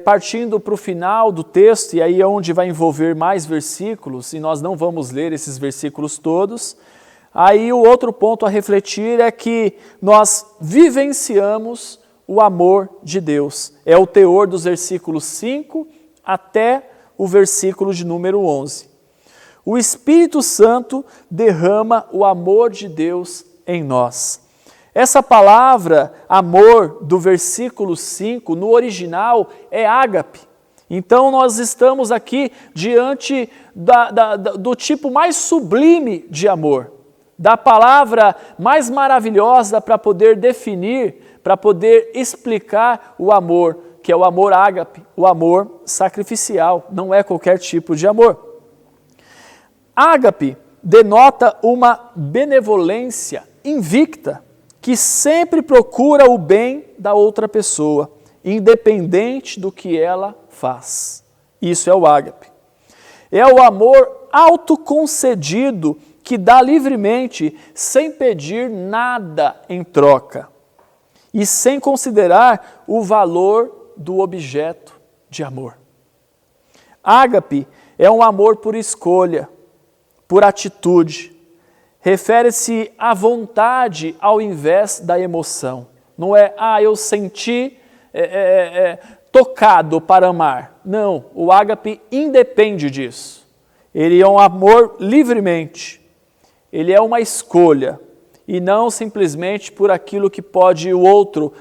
partindo para o final do texto, e aí é onde vai envolver mais versículos, e nós não vamos ler esses versículos todos, aí o outro ponto a refletir é que nós vivenciamos o amor de Deus. É o teor dos versículos 5 até o versículo de número 11. O Espírito Santo derrama o amor de Deus em nós. Essa palavra amor do versículo 5, no original, é ágape. Então nós estamos aqui diante do tipo mais sublime de amor, da palavra mais maravilhosa para poder definir, para poder explicar o amor, que é o amor ágape, o amor sacrificial, não é qualquer tipo de amor. Ágape denota uma benevolência invicta, que sempre procura o bem da outra pessoa, independente do que ela faz. Isso é o ágape. É o amor autoconcedido que dá livremente, sem pedir nada em troca e sem considerar o valor do objeto de amor. Ágape é um amor por escolha, por atitude. Refere-se à vontade ao invés da emoção. Não é, eu senti tocado para amar. Não, o ágape independe disso. Ele é um amor livremente. Ele é uma escolha e não simplesmente por aquilo que pode o outro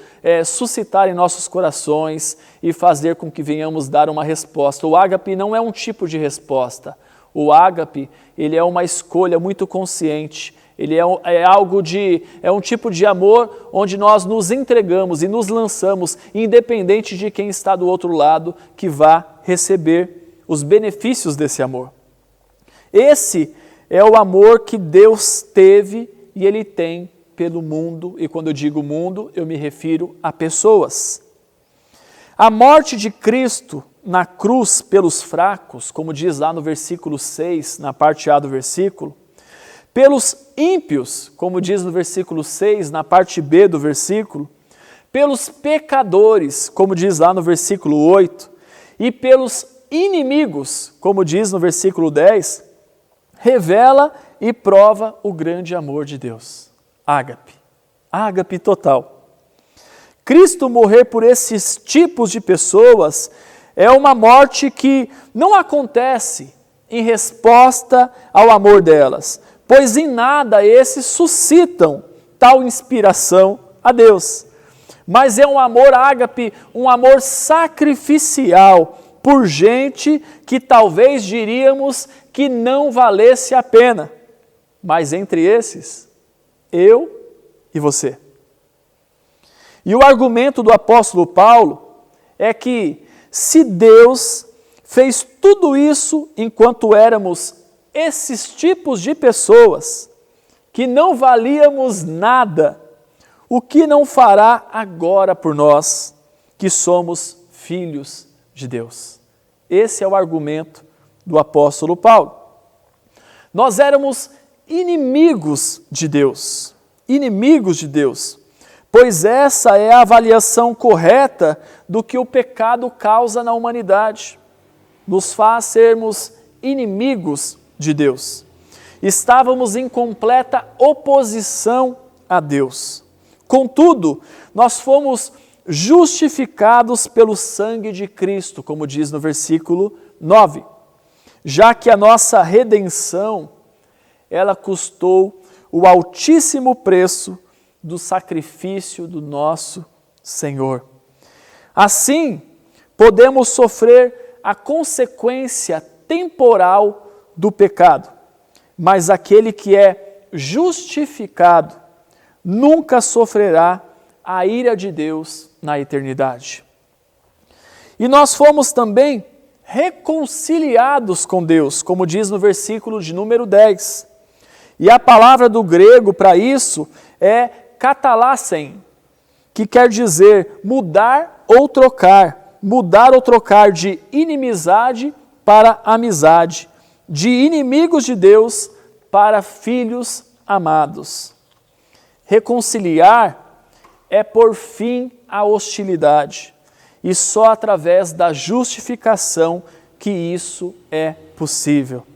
suscitar em nossos corações e fazer com que venhamos dar uma resposta. O ágape não é um tipo de resposta. O ágape, ele é uma escolha muito consciente, ele é um tipo de amor onde nós nos entregamos e nos lançamos, independente de quem está do outro lado, que vá receber os benefícios desse amor. Esse é o amor que Deus teve e Ele tem pelo mundo, e quando eu digo mundo, eu me refiro a pessoas. A morte de Cristo na cruz pelos fracos, como diz lá no versículo 6, na parte A do versículo, pelos ímpios, como diz no versículo 6, na parte B do versículo, pelos pecadores, como diz lá no versículo 8, e pelos inimigos, como diz no versículo 10, revela e prova o grande amor de Deus. Ágape total. Cristo morrer por esses tipos de pessoas é uma morte que não acontece em resposta ao amor delas, pois em nada esses suscitam tal inspiração a Deus. Mas é um amor ágape, um amor sacrificial por gente que talvez diríamos que não valesse a pena. Mas entre esses, eu e você. E o argumento do apóstolo Paulo é que se Deus fez tudo isso enquanto éramos esses tipos de pessoas que não valíamos nada, o que não fará agora por nós, que somos filhos de Deus? Esse é o argumento do apóstolo Paulo. Nós éramos inimigos de Deus, pois essa é a avaliação correta do que o pecado causa na humanidade. Nos faz sermos inimigos de Deus. Estávamos em completa oposição a Deus. Contudo, nós fomos justificados pelo sangue de Cristo, como diz no versículo 9, já que a nossa redenção, ela custou o altíssimo preço do sacrifício do nosso Senhor. Assim, podemos sofrer a consequência temporal do pecado, mas aquele que é justificado nunca sofrerá a ira de Deus na eternidade. E nós fomos também reconciliados com Deus, como diz no versículo de número 10. E a palavra do grego para isso é katalassen, que quer dizer mudar ou trocar de inimizade para amizade, de inimigos de Deus para filhos amados. Reconciliar é pôr fim à hostilidade, e só através da justificação que isso é possível.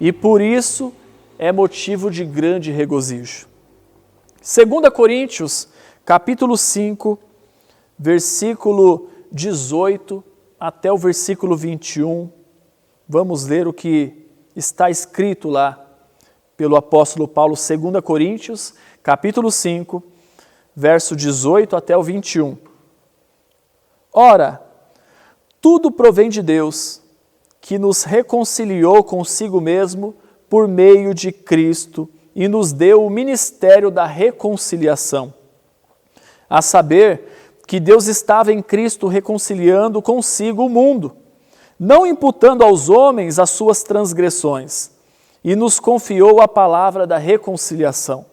E por isso é motivo de grande regozijo. 2 Coríntios, capítulo 5, versículo 18 até o versículo 21, vamos ler o que está escrito lá pelo apóstolo Paulo, 2 Coríntios, capítulo 5, verso 18 até o 21. Ora, tudo provém de Deus, que nos reconciliou consigo mesmo por meio de Cristo e nos deu o ministério da reconciliação. A saber, que Deus estava em Cristo reconciliando consigo o mundo, não imputando aos homens as suas transgressões, e nos confiou a palavra da reconciliação.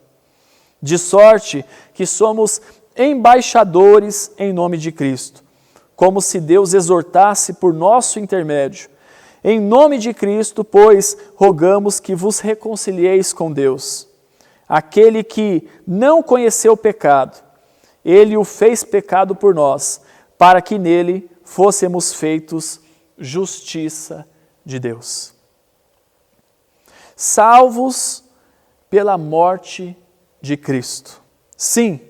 De sorte que somos embaixadores em nome de Cristo, como se Deus exortasse por nosso intermédio. Em nome de Cristo, pois, rogamos que vos reconcilieis com Deus. Aquele que não conheceu o pecado, Ele o fez pecado por nós, para que nele fôssemos feitos justiça de Deus. Salvos pela morte de Cristo. Sim,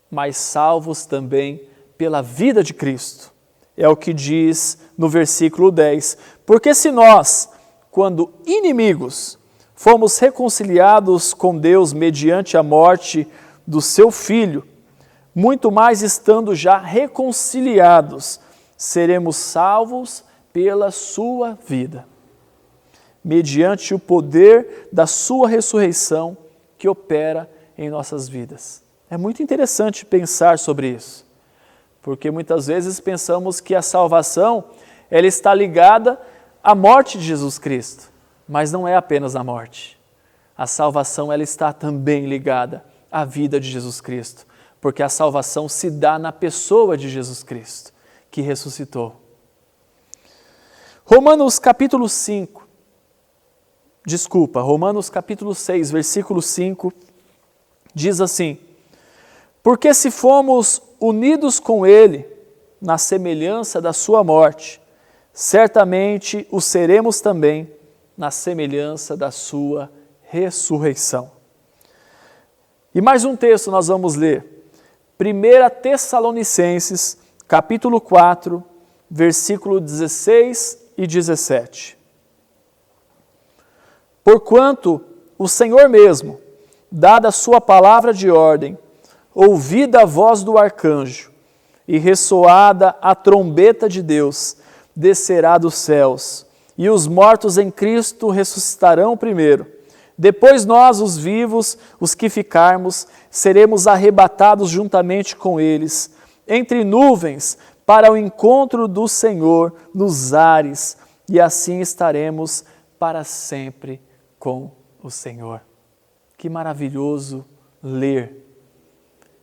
mas salvos também pela vida de Cristo. É o que diz no versículo 10. Porque se nós, quando inimigos, fomos reconciliados com Deus mediante a morte do seu Filho, muito mais estando já reconciliados, seremos salvos pela sua vida, mediante o poder da sua ressurreição que opera em nossas vidas. É muito interessante pensar sobre isso, porque muitas vezes pensamos que a salvação ela está ligada à morte de Jesus Cristo, mas não é apenas a morte. A salvação ela está também ligada à vida de Jesus Cristo, porque a salvação se dá na pessoa de Jesus Cristo, que ressuscitou. Romanos capítulo 6, versículo 5, diz assim: porque se fomos unidos com Ele na semelhança da sua morte, certamente o seremos também na semelhança da sua ressurreição. E mais um texto nós vamos ler. 1 Tessalonicenses, capítulo 4, versículo 16 e 17. Porquanto o Senhor mesmo, dada a sua palavra de ordem, ouvida a voz do arcanjo e ressoada a trombeta de Deus, descerá dos céus, e os mortos em Cristo ressuscitarão primeiro. Depois nós, os vivos, os que ficarmos, seremos arrebatados juntamente com eles, entre nuvens, para o encontro do Senhor nos ares, e assim estaremos para sempre com o Senhor. Que maravilhoso ler!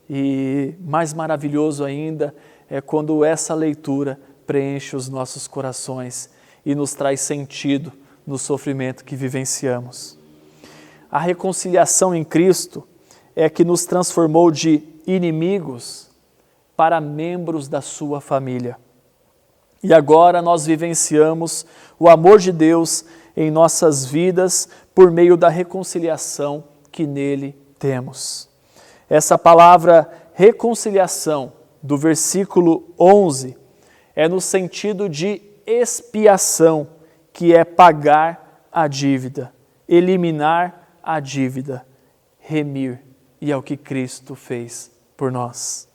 E mais maravilhoso ainda é quando essa leitura preenche os nossos corações e nos traz sentido no sofrimento que vivenciamos. A reconciliação em Cristo é que nos transformou de inimigos para membros da sua família. E agora nós vivenciamos o amor de Deus em nossas vidas por meio da reconciliação que nele temos. Essa palavra reconciliação do versículo 11 é no sentido de expiação, que é pagar a dívida, eliminar a dívida, remir, e é o que Cristo fez por nós.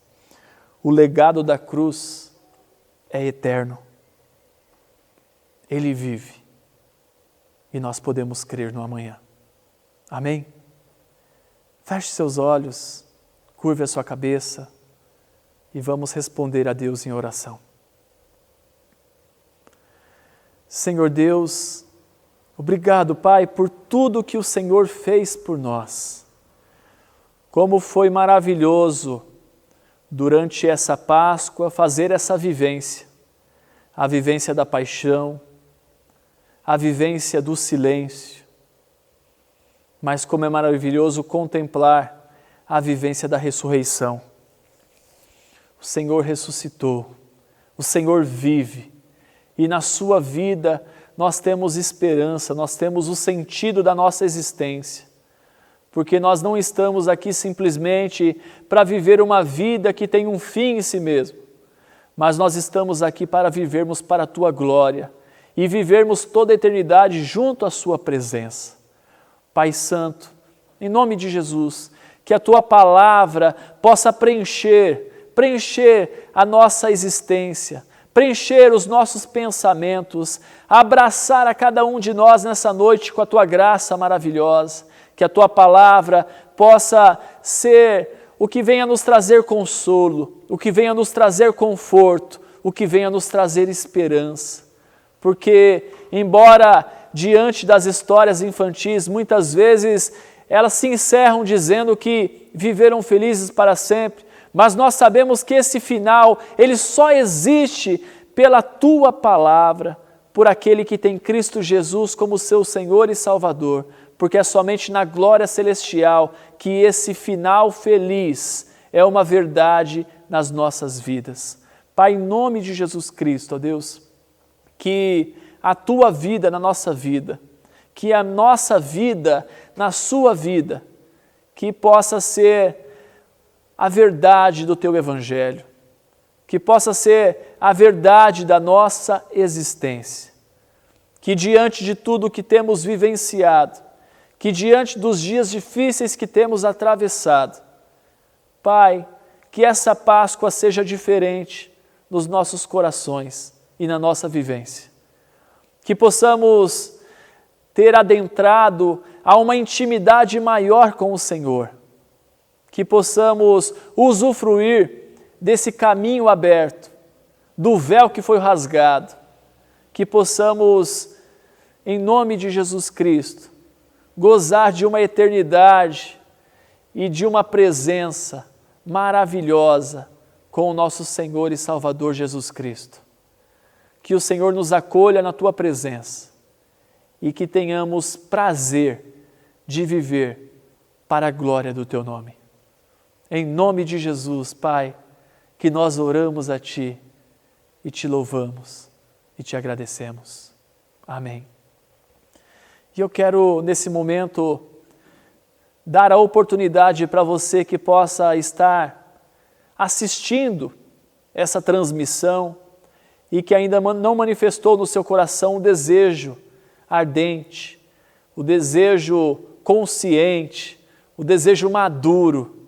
O legado da cruz é eterno. Ele vive e nós podemos crer no amanhã. Amém? Feche seus olhos, curve a sua cabeça e vamos responder a Deus em oração. Senhor Deus, obrigado, Pai, por tudo que o Senhor fez por nós. Como foi maravilhoso durante essa Páscoa fazer essa vivência, a vivência da paixão, a vivência do silêncio, mas como é maravilhoso contemplar a vivência da ressurreição. O Senhor ressuscitou, o Senhor vive, e na sua vida nós temos esperança, nós temos o sentido da nossa existência, porque nós não estamos aqui simplesmente para viver uma vida que tem um fim em si mesmo, mas nós estamos aqui para vivermos para a Tua glória e vivermos toda a eternidade junto à Sua presença. Pai Santo, em nome de Jesus, que a Tua palavra possa preencher a nossa existência, preencher os nossos pensamentos, abraçar a cada um de nós nessa noite com a Tua graça maravilhosa, que a Tua palavra possa ser o que venha nos trazer consolo, o que venha nos trazer conforto, o que venha nos trazer esperança. Porque, embora diante das histórias infantis, muitas vezes elas se encerram dizendo que viveram felizes para sempre, mas nós sabemos que esse final, ele só existe pela Tua palavra, por aquele que tem Cristo Jesus como seu Senhor e Salvador, porque é somente na glória celestial que esse final feliz é uma verdade nas nossas vidas. Pai, em nome de Jesus Cristo, ó Deus, que a Tua vida na nossa vida, que a nossa vida na Sua vida, que possa ser a verdade do Teu Evangelho, que possa ser a verdade da nossa existência, que diante de tudo que temos vivenciado, que diante dos dias difíceis que temos atravessado, Pai, que essa Páscoa seja diferente nos nossos corações e na nossa vivência, que possamos ter adentrado a uma intimidade maior com o Senhor, que possamos usufruir desse caminho aberto, do véu que foi rasgado, que possamos, em nome de Jesus Cristo, gozar de uma eternidade e de uma presença maravilhosa com o nosso Senhor e Salvador Jesus Cristo. Que o Senhor nos acolha na Tua presença e que tenhamos prazer de viver para a glória do Teu nome. Em nome de Jesus, Pai, que nós oramos a Ti e Te louvamos e Te agradecemos. Amém. E eu quero, nesse momento, dar a oportunidade para você que possa estar assistindo essa transmissão e que ainda não manifestou no seu coração o desejo ardente, o desejo consciente, o desejo maduro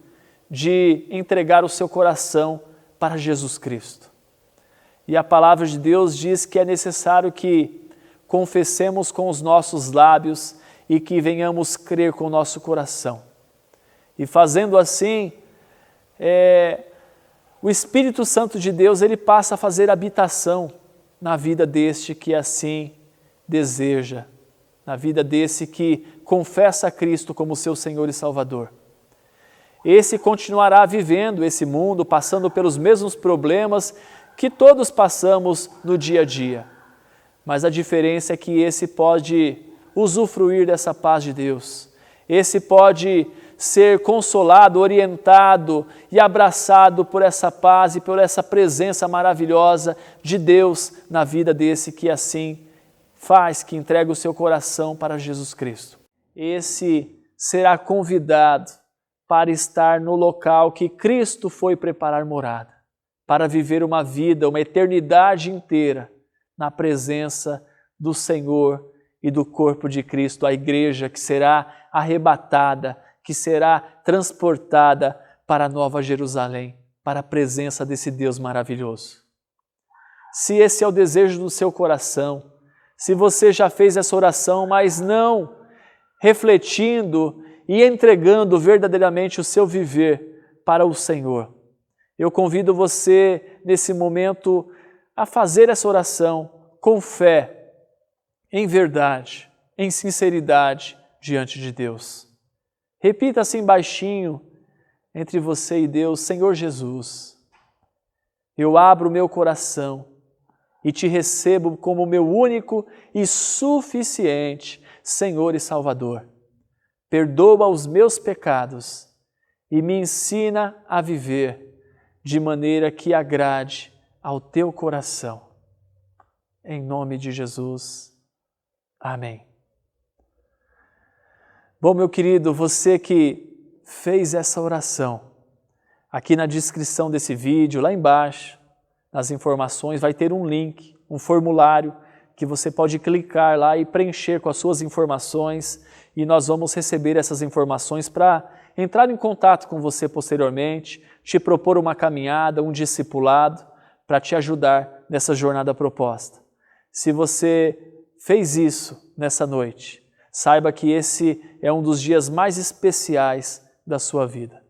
de entregar o seu coração para Jesus Cristo. E a palavra de Deus diz que é necessário que confessemos com os nossos lábios e que venhamos crer com o nosso coração. E fazendo assim, o Espírito Santo de Deus, ele passa a fazer habitação na vida deste que assim deseja, na vida desse que confessa a Cristo como seu Senhor e Salvador. Esse continuará vivendo esse mundo, passando pelos mesmos problemas que todos passamos no dia a dia. Mas a diferença é que esse pode usufruir dessa paz de Deus. Esse pode ser consolado, orientado e abraçado por essa paz e por essa presença maravilhosa de Deus na vida desse que assim faz, que entrega o seu coração para Jesus Cristo. Esse será convidado para estar no local que Cristo foi preparar morada, para viver uma vida, uma eternidade inteira na presença do Senhor e do corpo de Cristo, a igreja que será arrebatada, que será transportada para a Nova Jerusalém, para a presença desse Deus maravilhoso. Se esse é o desejo do seu coração, se você já fez essa oração, mas não refletindo e entregando verdadeiramente o seu viver para o Senhor, eu convido você nesse momento a fazer essa oração com fé, em verdade, em sinceridade diante de Deus. Repita assim baixinho entre você e Deus: Senhor Jesus, eu abro o meu coração e te recebo como meu único e suficiente Senhor e Salvador. Perdoa os meus pecados e me ensina a viver de maneira que agrade ao teu coração. Em nome de Jesus. Amém. Bom, meu querido, você que fez essa oração, aqui na descrição desse vídeo, lá embaixo, nas informações, vai ter um link, um formulário que você pode clicar lá e preencher com as suas informações, e nós vamos receber essas informações para entrar em contato com você posteriormente, te propor uma caminhada, um discipulado, para te ajudar nessa jornada proposta. Se você fez isso nessa noite, saiba que esse é um dos dias mais especiais da sua vida.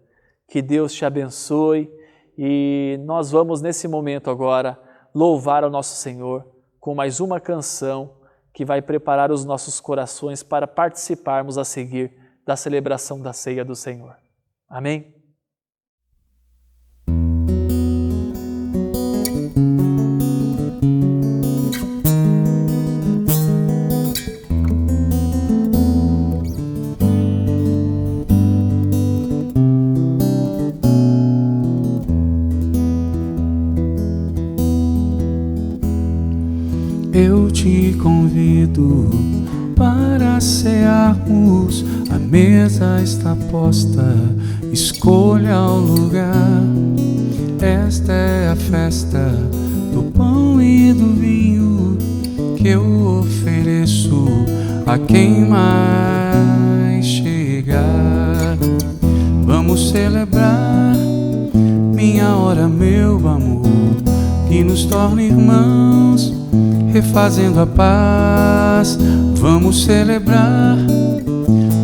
Que Deus te abençoe e nós vamos nesse momento agora louvar ao nosso Senhor com mais uma canção que vai preparar os nossos corações para participarmos a seguir da celebração da ceia do Senhor. Amém? Eu te convido para cearmos, a mesa está posta, escolha o lugar. Esta é a festa do pão e do vinho que eu ofereço a quem mais chegar. Vamos celebrar, minha hora, meu amor, que nos torna irmãos, refazendo a paz. Vamos celebrar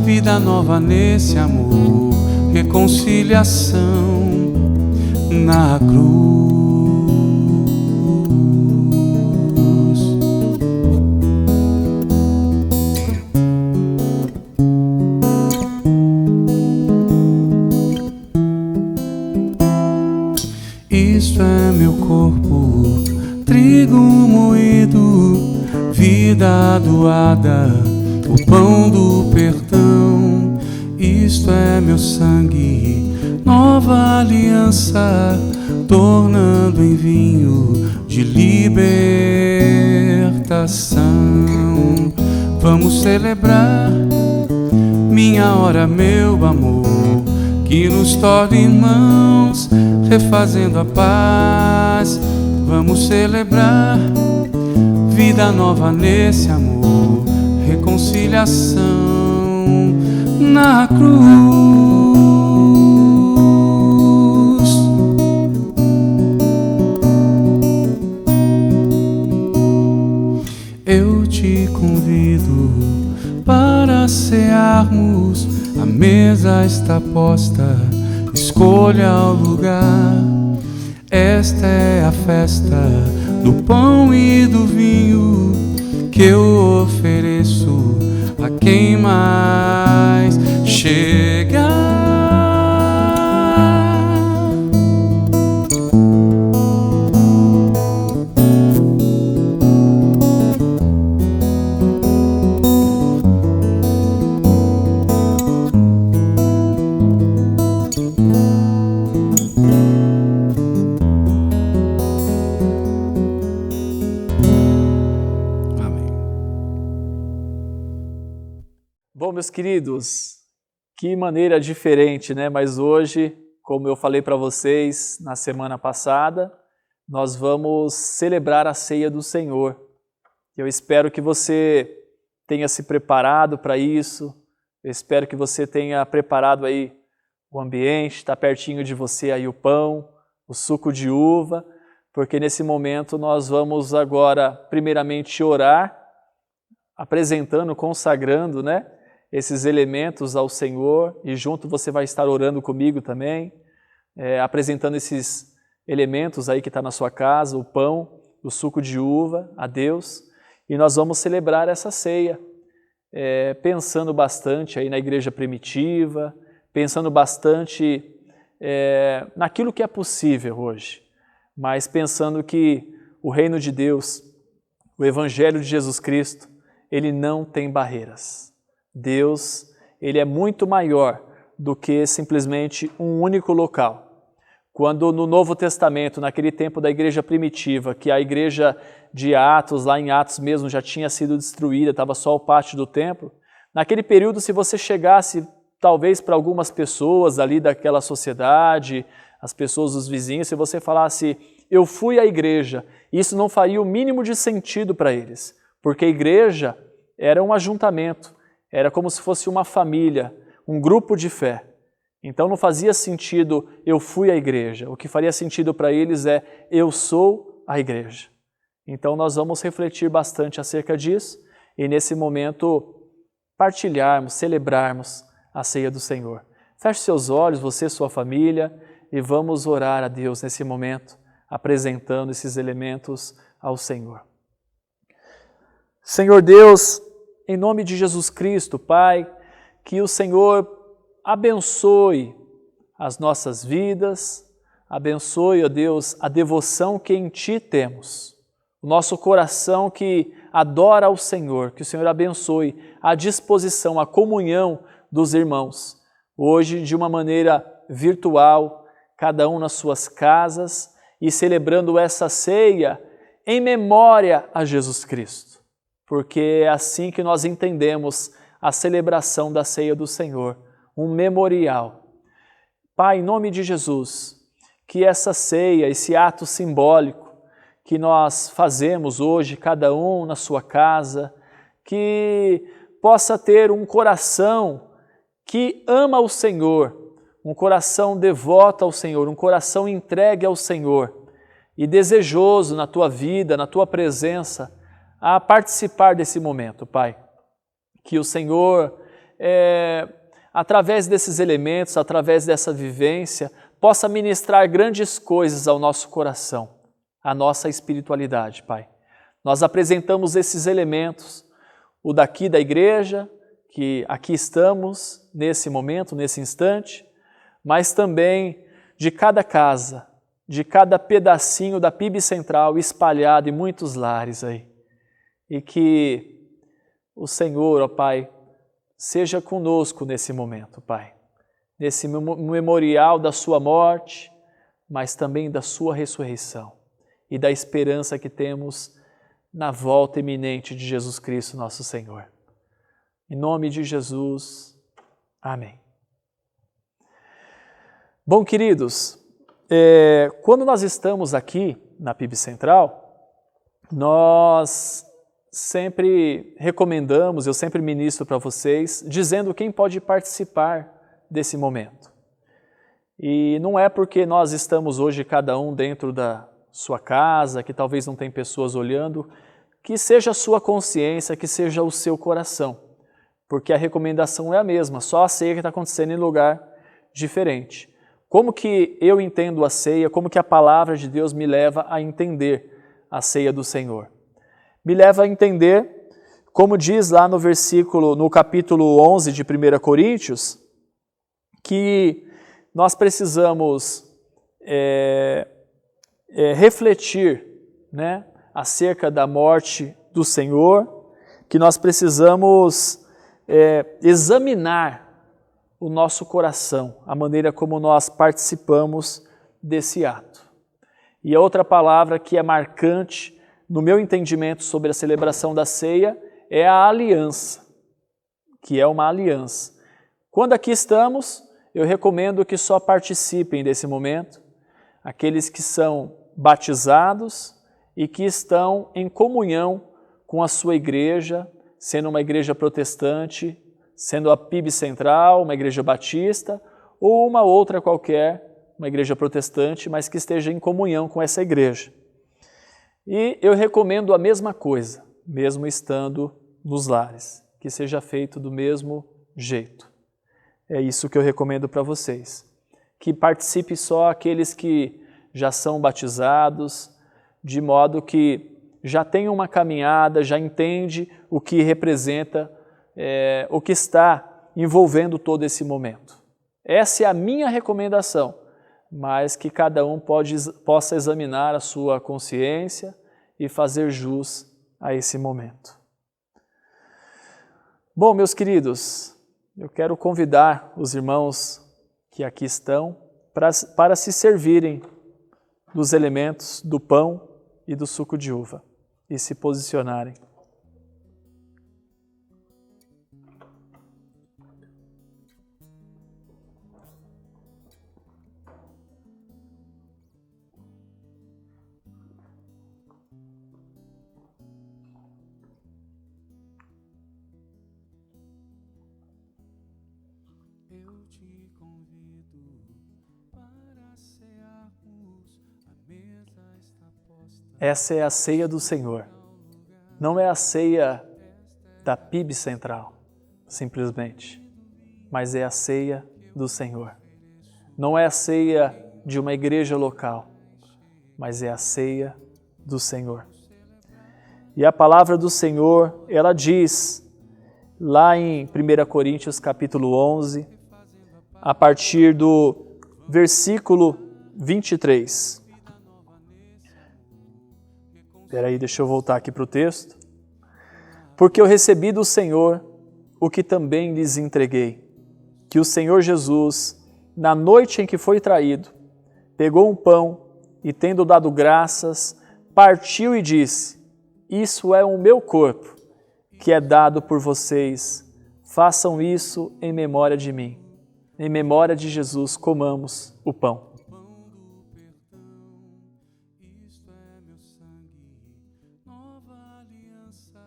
vida nova nesse amor, reconciliação na cruz. Isto é meu corpo, trigo moído, vida doada, o pão do perdão. Isto é meu sangue, nova aliança, tornando em vinho de libertação. Vamos celebrar, minha hora, meu amor, que nos torna irmãos, refazendo a paz. Vamos celebrar vida nova nesse amor, reconciliação na cruz. Eu te convido para cearmos, a mesa está posta, escolha o lugar. Esta é a festa do pão e do vinho que eu ofereço a quem mais chegar. Bom, meus queridos, Que maneira diferente, né? Mas hoje, como eu falei para vocês na semana passada, nós vamos celebrar a ceia do Senhor. Eu espero que você tenha se preparado para isso, eu espero que você tenha preparado aí o ambiente, está pertinho de você aí o pão, o suco de uva, porque nesse momento nós vamos agora primeiramente orar, apresentando, consagrando, né, esses elementos ao Senhor, e junto você vai estar orando comigo também, apresentando esses elementos aí que está na sua casa, o pão, o suco de uva a Deus, e nós vamos celebrar essa ceia, pensando bastante aí na igreja primitiva, pensando bastante naquilo que é possível hoje, mas pensando que o reino de Deus, o Evangelho de Jesus Cristo, ele não tem barreiras. Deus, ele é muito maior do que simplesmente um único local. Quando no Novo Testamento, naquele tempo da igreja primitiva, que a igreja de Atos, lá em Atos mesmo, já tinha sido destruída, estava só o pátio do templo, naquele período, se você chegasse talvez para algumas pessoas ali daquela sociedade, as pessoas dos vizinhos, se você falasse, eu fui à igreja, isso não faria o mínimo de sentido para eles, porque a igreja era um ajuntamento, era como se fosse uma família, um grupo de fé. Então não fazia sentido eu fui à igreja, o que faria sentido para eles é eu sou a igreja. Então nós vamos refletir bastante acerca disso e nesse momento partilharmos, celebrarmos a ceia do Senhor. Feche seus olhos, você e sua família, e vamos orar a Deus nesse momento, apresentando esses elementos ao Senhor. Senhor Deus, em nome de Jesus Cristo, Pai, que o Senhor abençoe as nossas vidas, abençoe, ó Deus, a devoção que em Ti temos, o nosso coração que adora ao Senhor, que o Senhor abençoe a disposição, a comunhão dos irmãos, hoje de uma maneira virtual, cada um nas suas casas e celebrando essa ceia em memória a Jesus Cristo, porque é assim que nós entendemos a celebração da ceia do Senhor, um memorial. Pai, em nome de Jesus, que essa ceia, esse ato simbólico que nós fazemos hoje, cada um na sua casa, que possa ter um coração que ama o Senhor, um coração devoto ao Senhor, um coração entregue ao Senhor e desejoso na tua vida, na tua presença, a participar desse momento, Pai. Que o Senhor, através desses elementos, através dessa vivência, possa ministrar grandes coisas ao nosso coração, à nossa espiritualidade, Pai. Nós apresentamos esses elementos, o daqui da igreja, que aqui estamos nesse momento, nesse instante, mas também de cada casa, de cada pedacinho da PIB Central espalhado em muitos lares aí. E que o Senhor, ó Pai, seja conosco nesse momento, Pai, nesse memorial da sua morte, mas também da sua ressurreição e da esperança que temos na volta iminente de Jesus Cristo, nosso Senhor. Em nome de Jesus, amém. Bom, queridos, quando nós estamos aqui na PIB Central, nós sempre recomendamos, eu sempre ministro para vocês, dizendo quem pode participar desse momento. E não é porque nós estamos hoje cada um dentro da sua casa, que talvez não tem pessoas olhando, que seja a sua consciência, que seja o seu coração. Porque a recomendação é a mesma, só a ceia que está acontecendo em lugar diferente. Como que eu entendo a ceia, como que a palavra de Deus me leva a entender a ceia do Senhor? Me leva a entender, como diz lá no capítulo 11 de 1 Coríntios, que nós precisamos refletir, né, acerca da morte do Senhor, que nós precisamos examinar o nosso coração, a maneira como nós participamos desse ato. E a outra palavra que é marcante no meu entendimento sobre a celebração da ceia é a aliança, que é uma aliança. Quando aqui estamos, eu recomendo que só participem desse momento aqueles que são batizados e que estão em comunhão com a sua igreja, sendo uma igreja protestante, sendo a PIB Central, uma igreja batista, ou uma outra qualquer, uma igreja protestante, mas que esteja em comunhão com essa igreja. E eu recomendo a mesma coisa, mesmo estando nos lares, que seja feito do mesmo jeito. É isso que eu recomendo para vocês. Que participe só aqueles que já são batizados, de modo que já tem uma caminhada, já entende o que representa, o que está envolvendo todo esse momento. Essa é a minha recomendação, mas que cada um possa examinar a sua consciência e fazer jus a esse momento. Bom, meus queridos, eu quero convidar os irmãos que aqui estão para se servirem dos elementos do pão e do suco de uva e se posicionarem. Eu te convido para cearmos, a mesa está posta. Essa é a ceia do Senhor. Não é a ceia da PIB Central, simplesmente, mas é a ceia do Senhor. Não é a ceia de uma igreja local, mas é a ceia do Senhor. E a palavra do Senhor, ela diz, lá em 1 Coríntios capítulo 11, a partir do versículo 23. Espera aí, deixa eu voltar aqui para o texto. Porque eu recebi do Senhor o que também lhes entreguei, que o Senhor Jesus, na noite em que foi traído, pegou um pão e, tendo dado graças, partiu e disse: Isso é o meu corpo, que é dado por vocês. Façam isso em memória de mim. Em memória de Jesus, comamos o pão. Isto é meu sangue, nova aliança,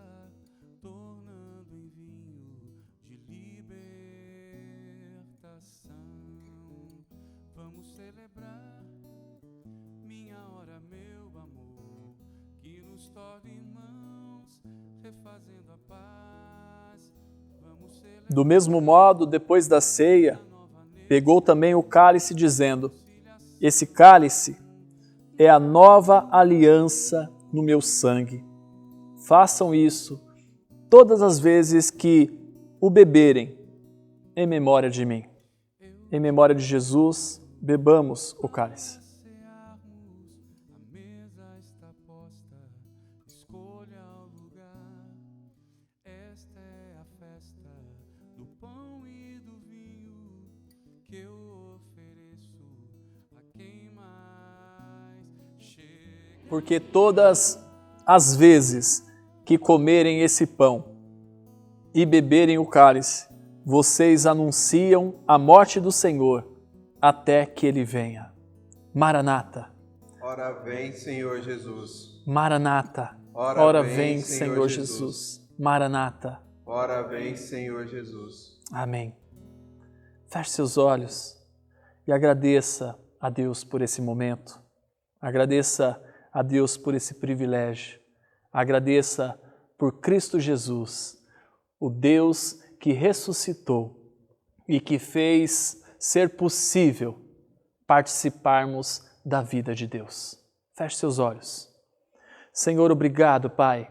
tornando em vinho de libertação. Vamos celebrar minha hora, meu amor, que nos torna irmãos, refazendo a paz. Vamos celebrar. Do mesmo modo, depois da ceia, pegou também o cálice, dizendo: Esse cálice é a nova aliança no meu sangue. Façam isso todas as vezes que o beberem, em memória de mim. Em memória de Jesus, bebamos o cálice. A mesa está posta, escolha o lugar. Esta é a festa do pão e do vinho que eu ofereço a quem mais chega. Porque todas as vezes que comerem esse pão e beberem o cálice, vocês anunciam a morte do Senhor até que Ele venha. Maranata. Ora vem, Senhor Jesus. Maranata. Ora vem, Senhor Jesus. Maranata. Ora vem, Senhor Jesus. Amém. Feche seus olhos e agradeça a Deus por esse momento. Agradeça a Deus por esse privilégio. Agradeça por Cristo Jesus, o Deus que ressuscitou e que fez ser possível participarmos da vida de Deus. Feche seus olhos. Senhor, obrigado, Pai.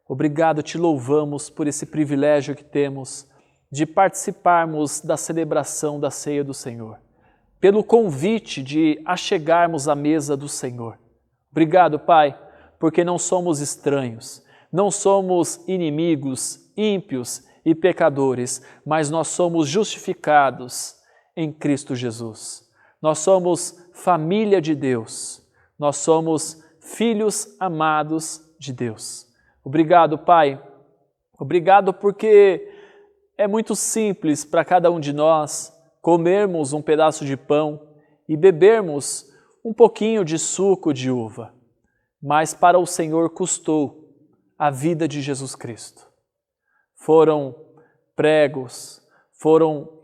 Obrigado, te louvamos por esse privilégio que temos de participarmos da celebração da ceia do Senhor, pelo convite de achegarmos à mesa do Senhor. Obrigado, Pai, porque não somos estranhos, não somos inimigos, ímpios e pecadores, mas nós somos justificados em Cristo Jesus. Nós somos família de Deus, nós somos filhos amados de Deus. Obrigado, Pai. Obrigado porque é muito simples para cada um de nós comermos um pedaço de pão e bebermos um pouquinho de suco de uva, mas para o Senhor custou a vida de Jesus Cristo. Foram pregos, foram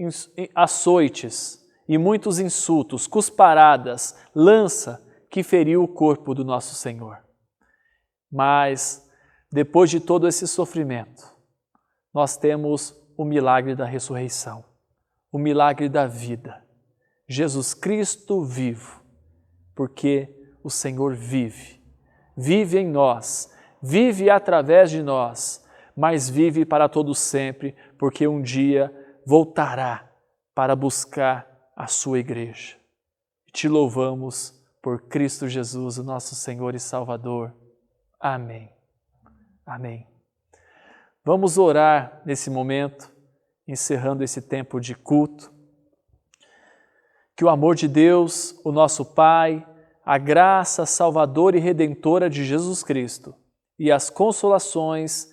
açoites e muitos insultos, cusparadas, lança que feriu o corpo do nosso Senhor. Mas, depois de todo esse sofrimento, nós temos o milagre da ressurreição, o milagre da vida. Jesus Cristo vivo, porque o Senhor vive. Vive em nós, vive através de nós, mas vive para todo sempre, porque um dia voltará para buscar a sua igreja. Te louvamos por Cristo Jesus, o nosso Senhor e Salvador. Amém. Amém. Vamos orar nesse momento, encerrando esse tempo de culto. Que o amor de Deus, o nosso Pai, a graça salvadora e redentora de Jesus Cristo e as consolações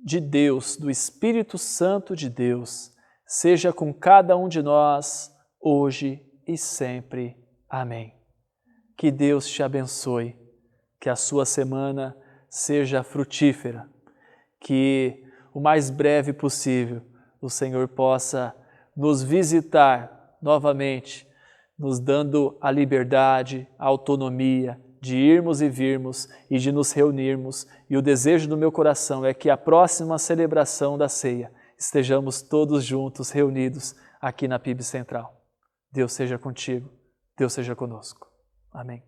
de Deus, do Espírito Santo de Deus, seja com cada um de nós, hoje e sempre. Amém. Que Deus te abençoe, que a sua semana seja frutífera, que o mais breve possível o Senhor possa nos visitar novamente, nos dando a liberdade, a autonomia de irmos e virmos e de nos reunirmos. E o desejo do meu coração é que a próxima celebração da ceia estejamos todos juntos, reunidos aqui na PIB Central. Deus seja contigo, Deus seja conosco. Amém.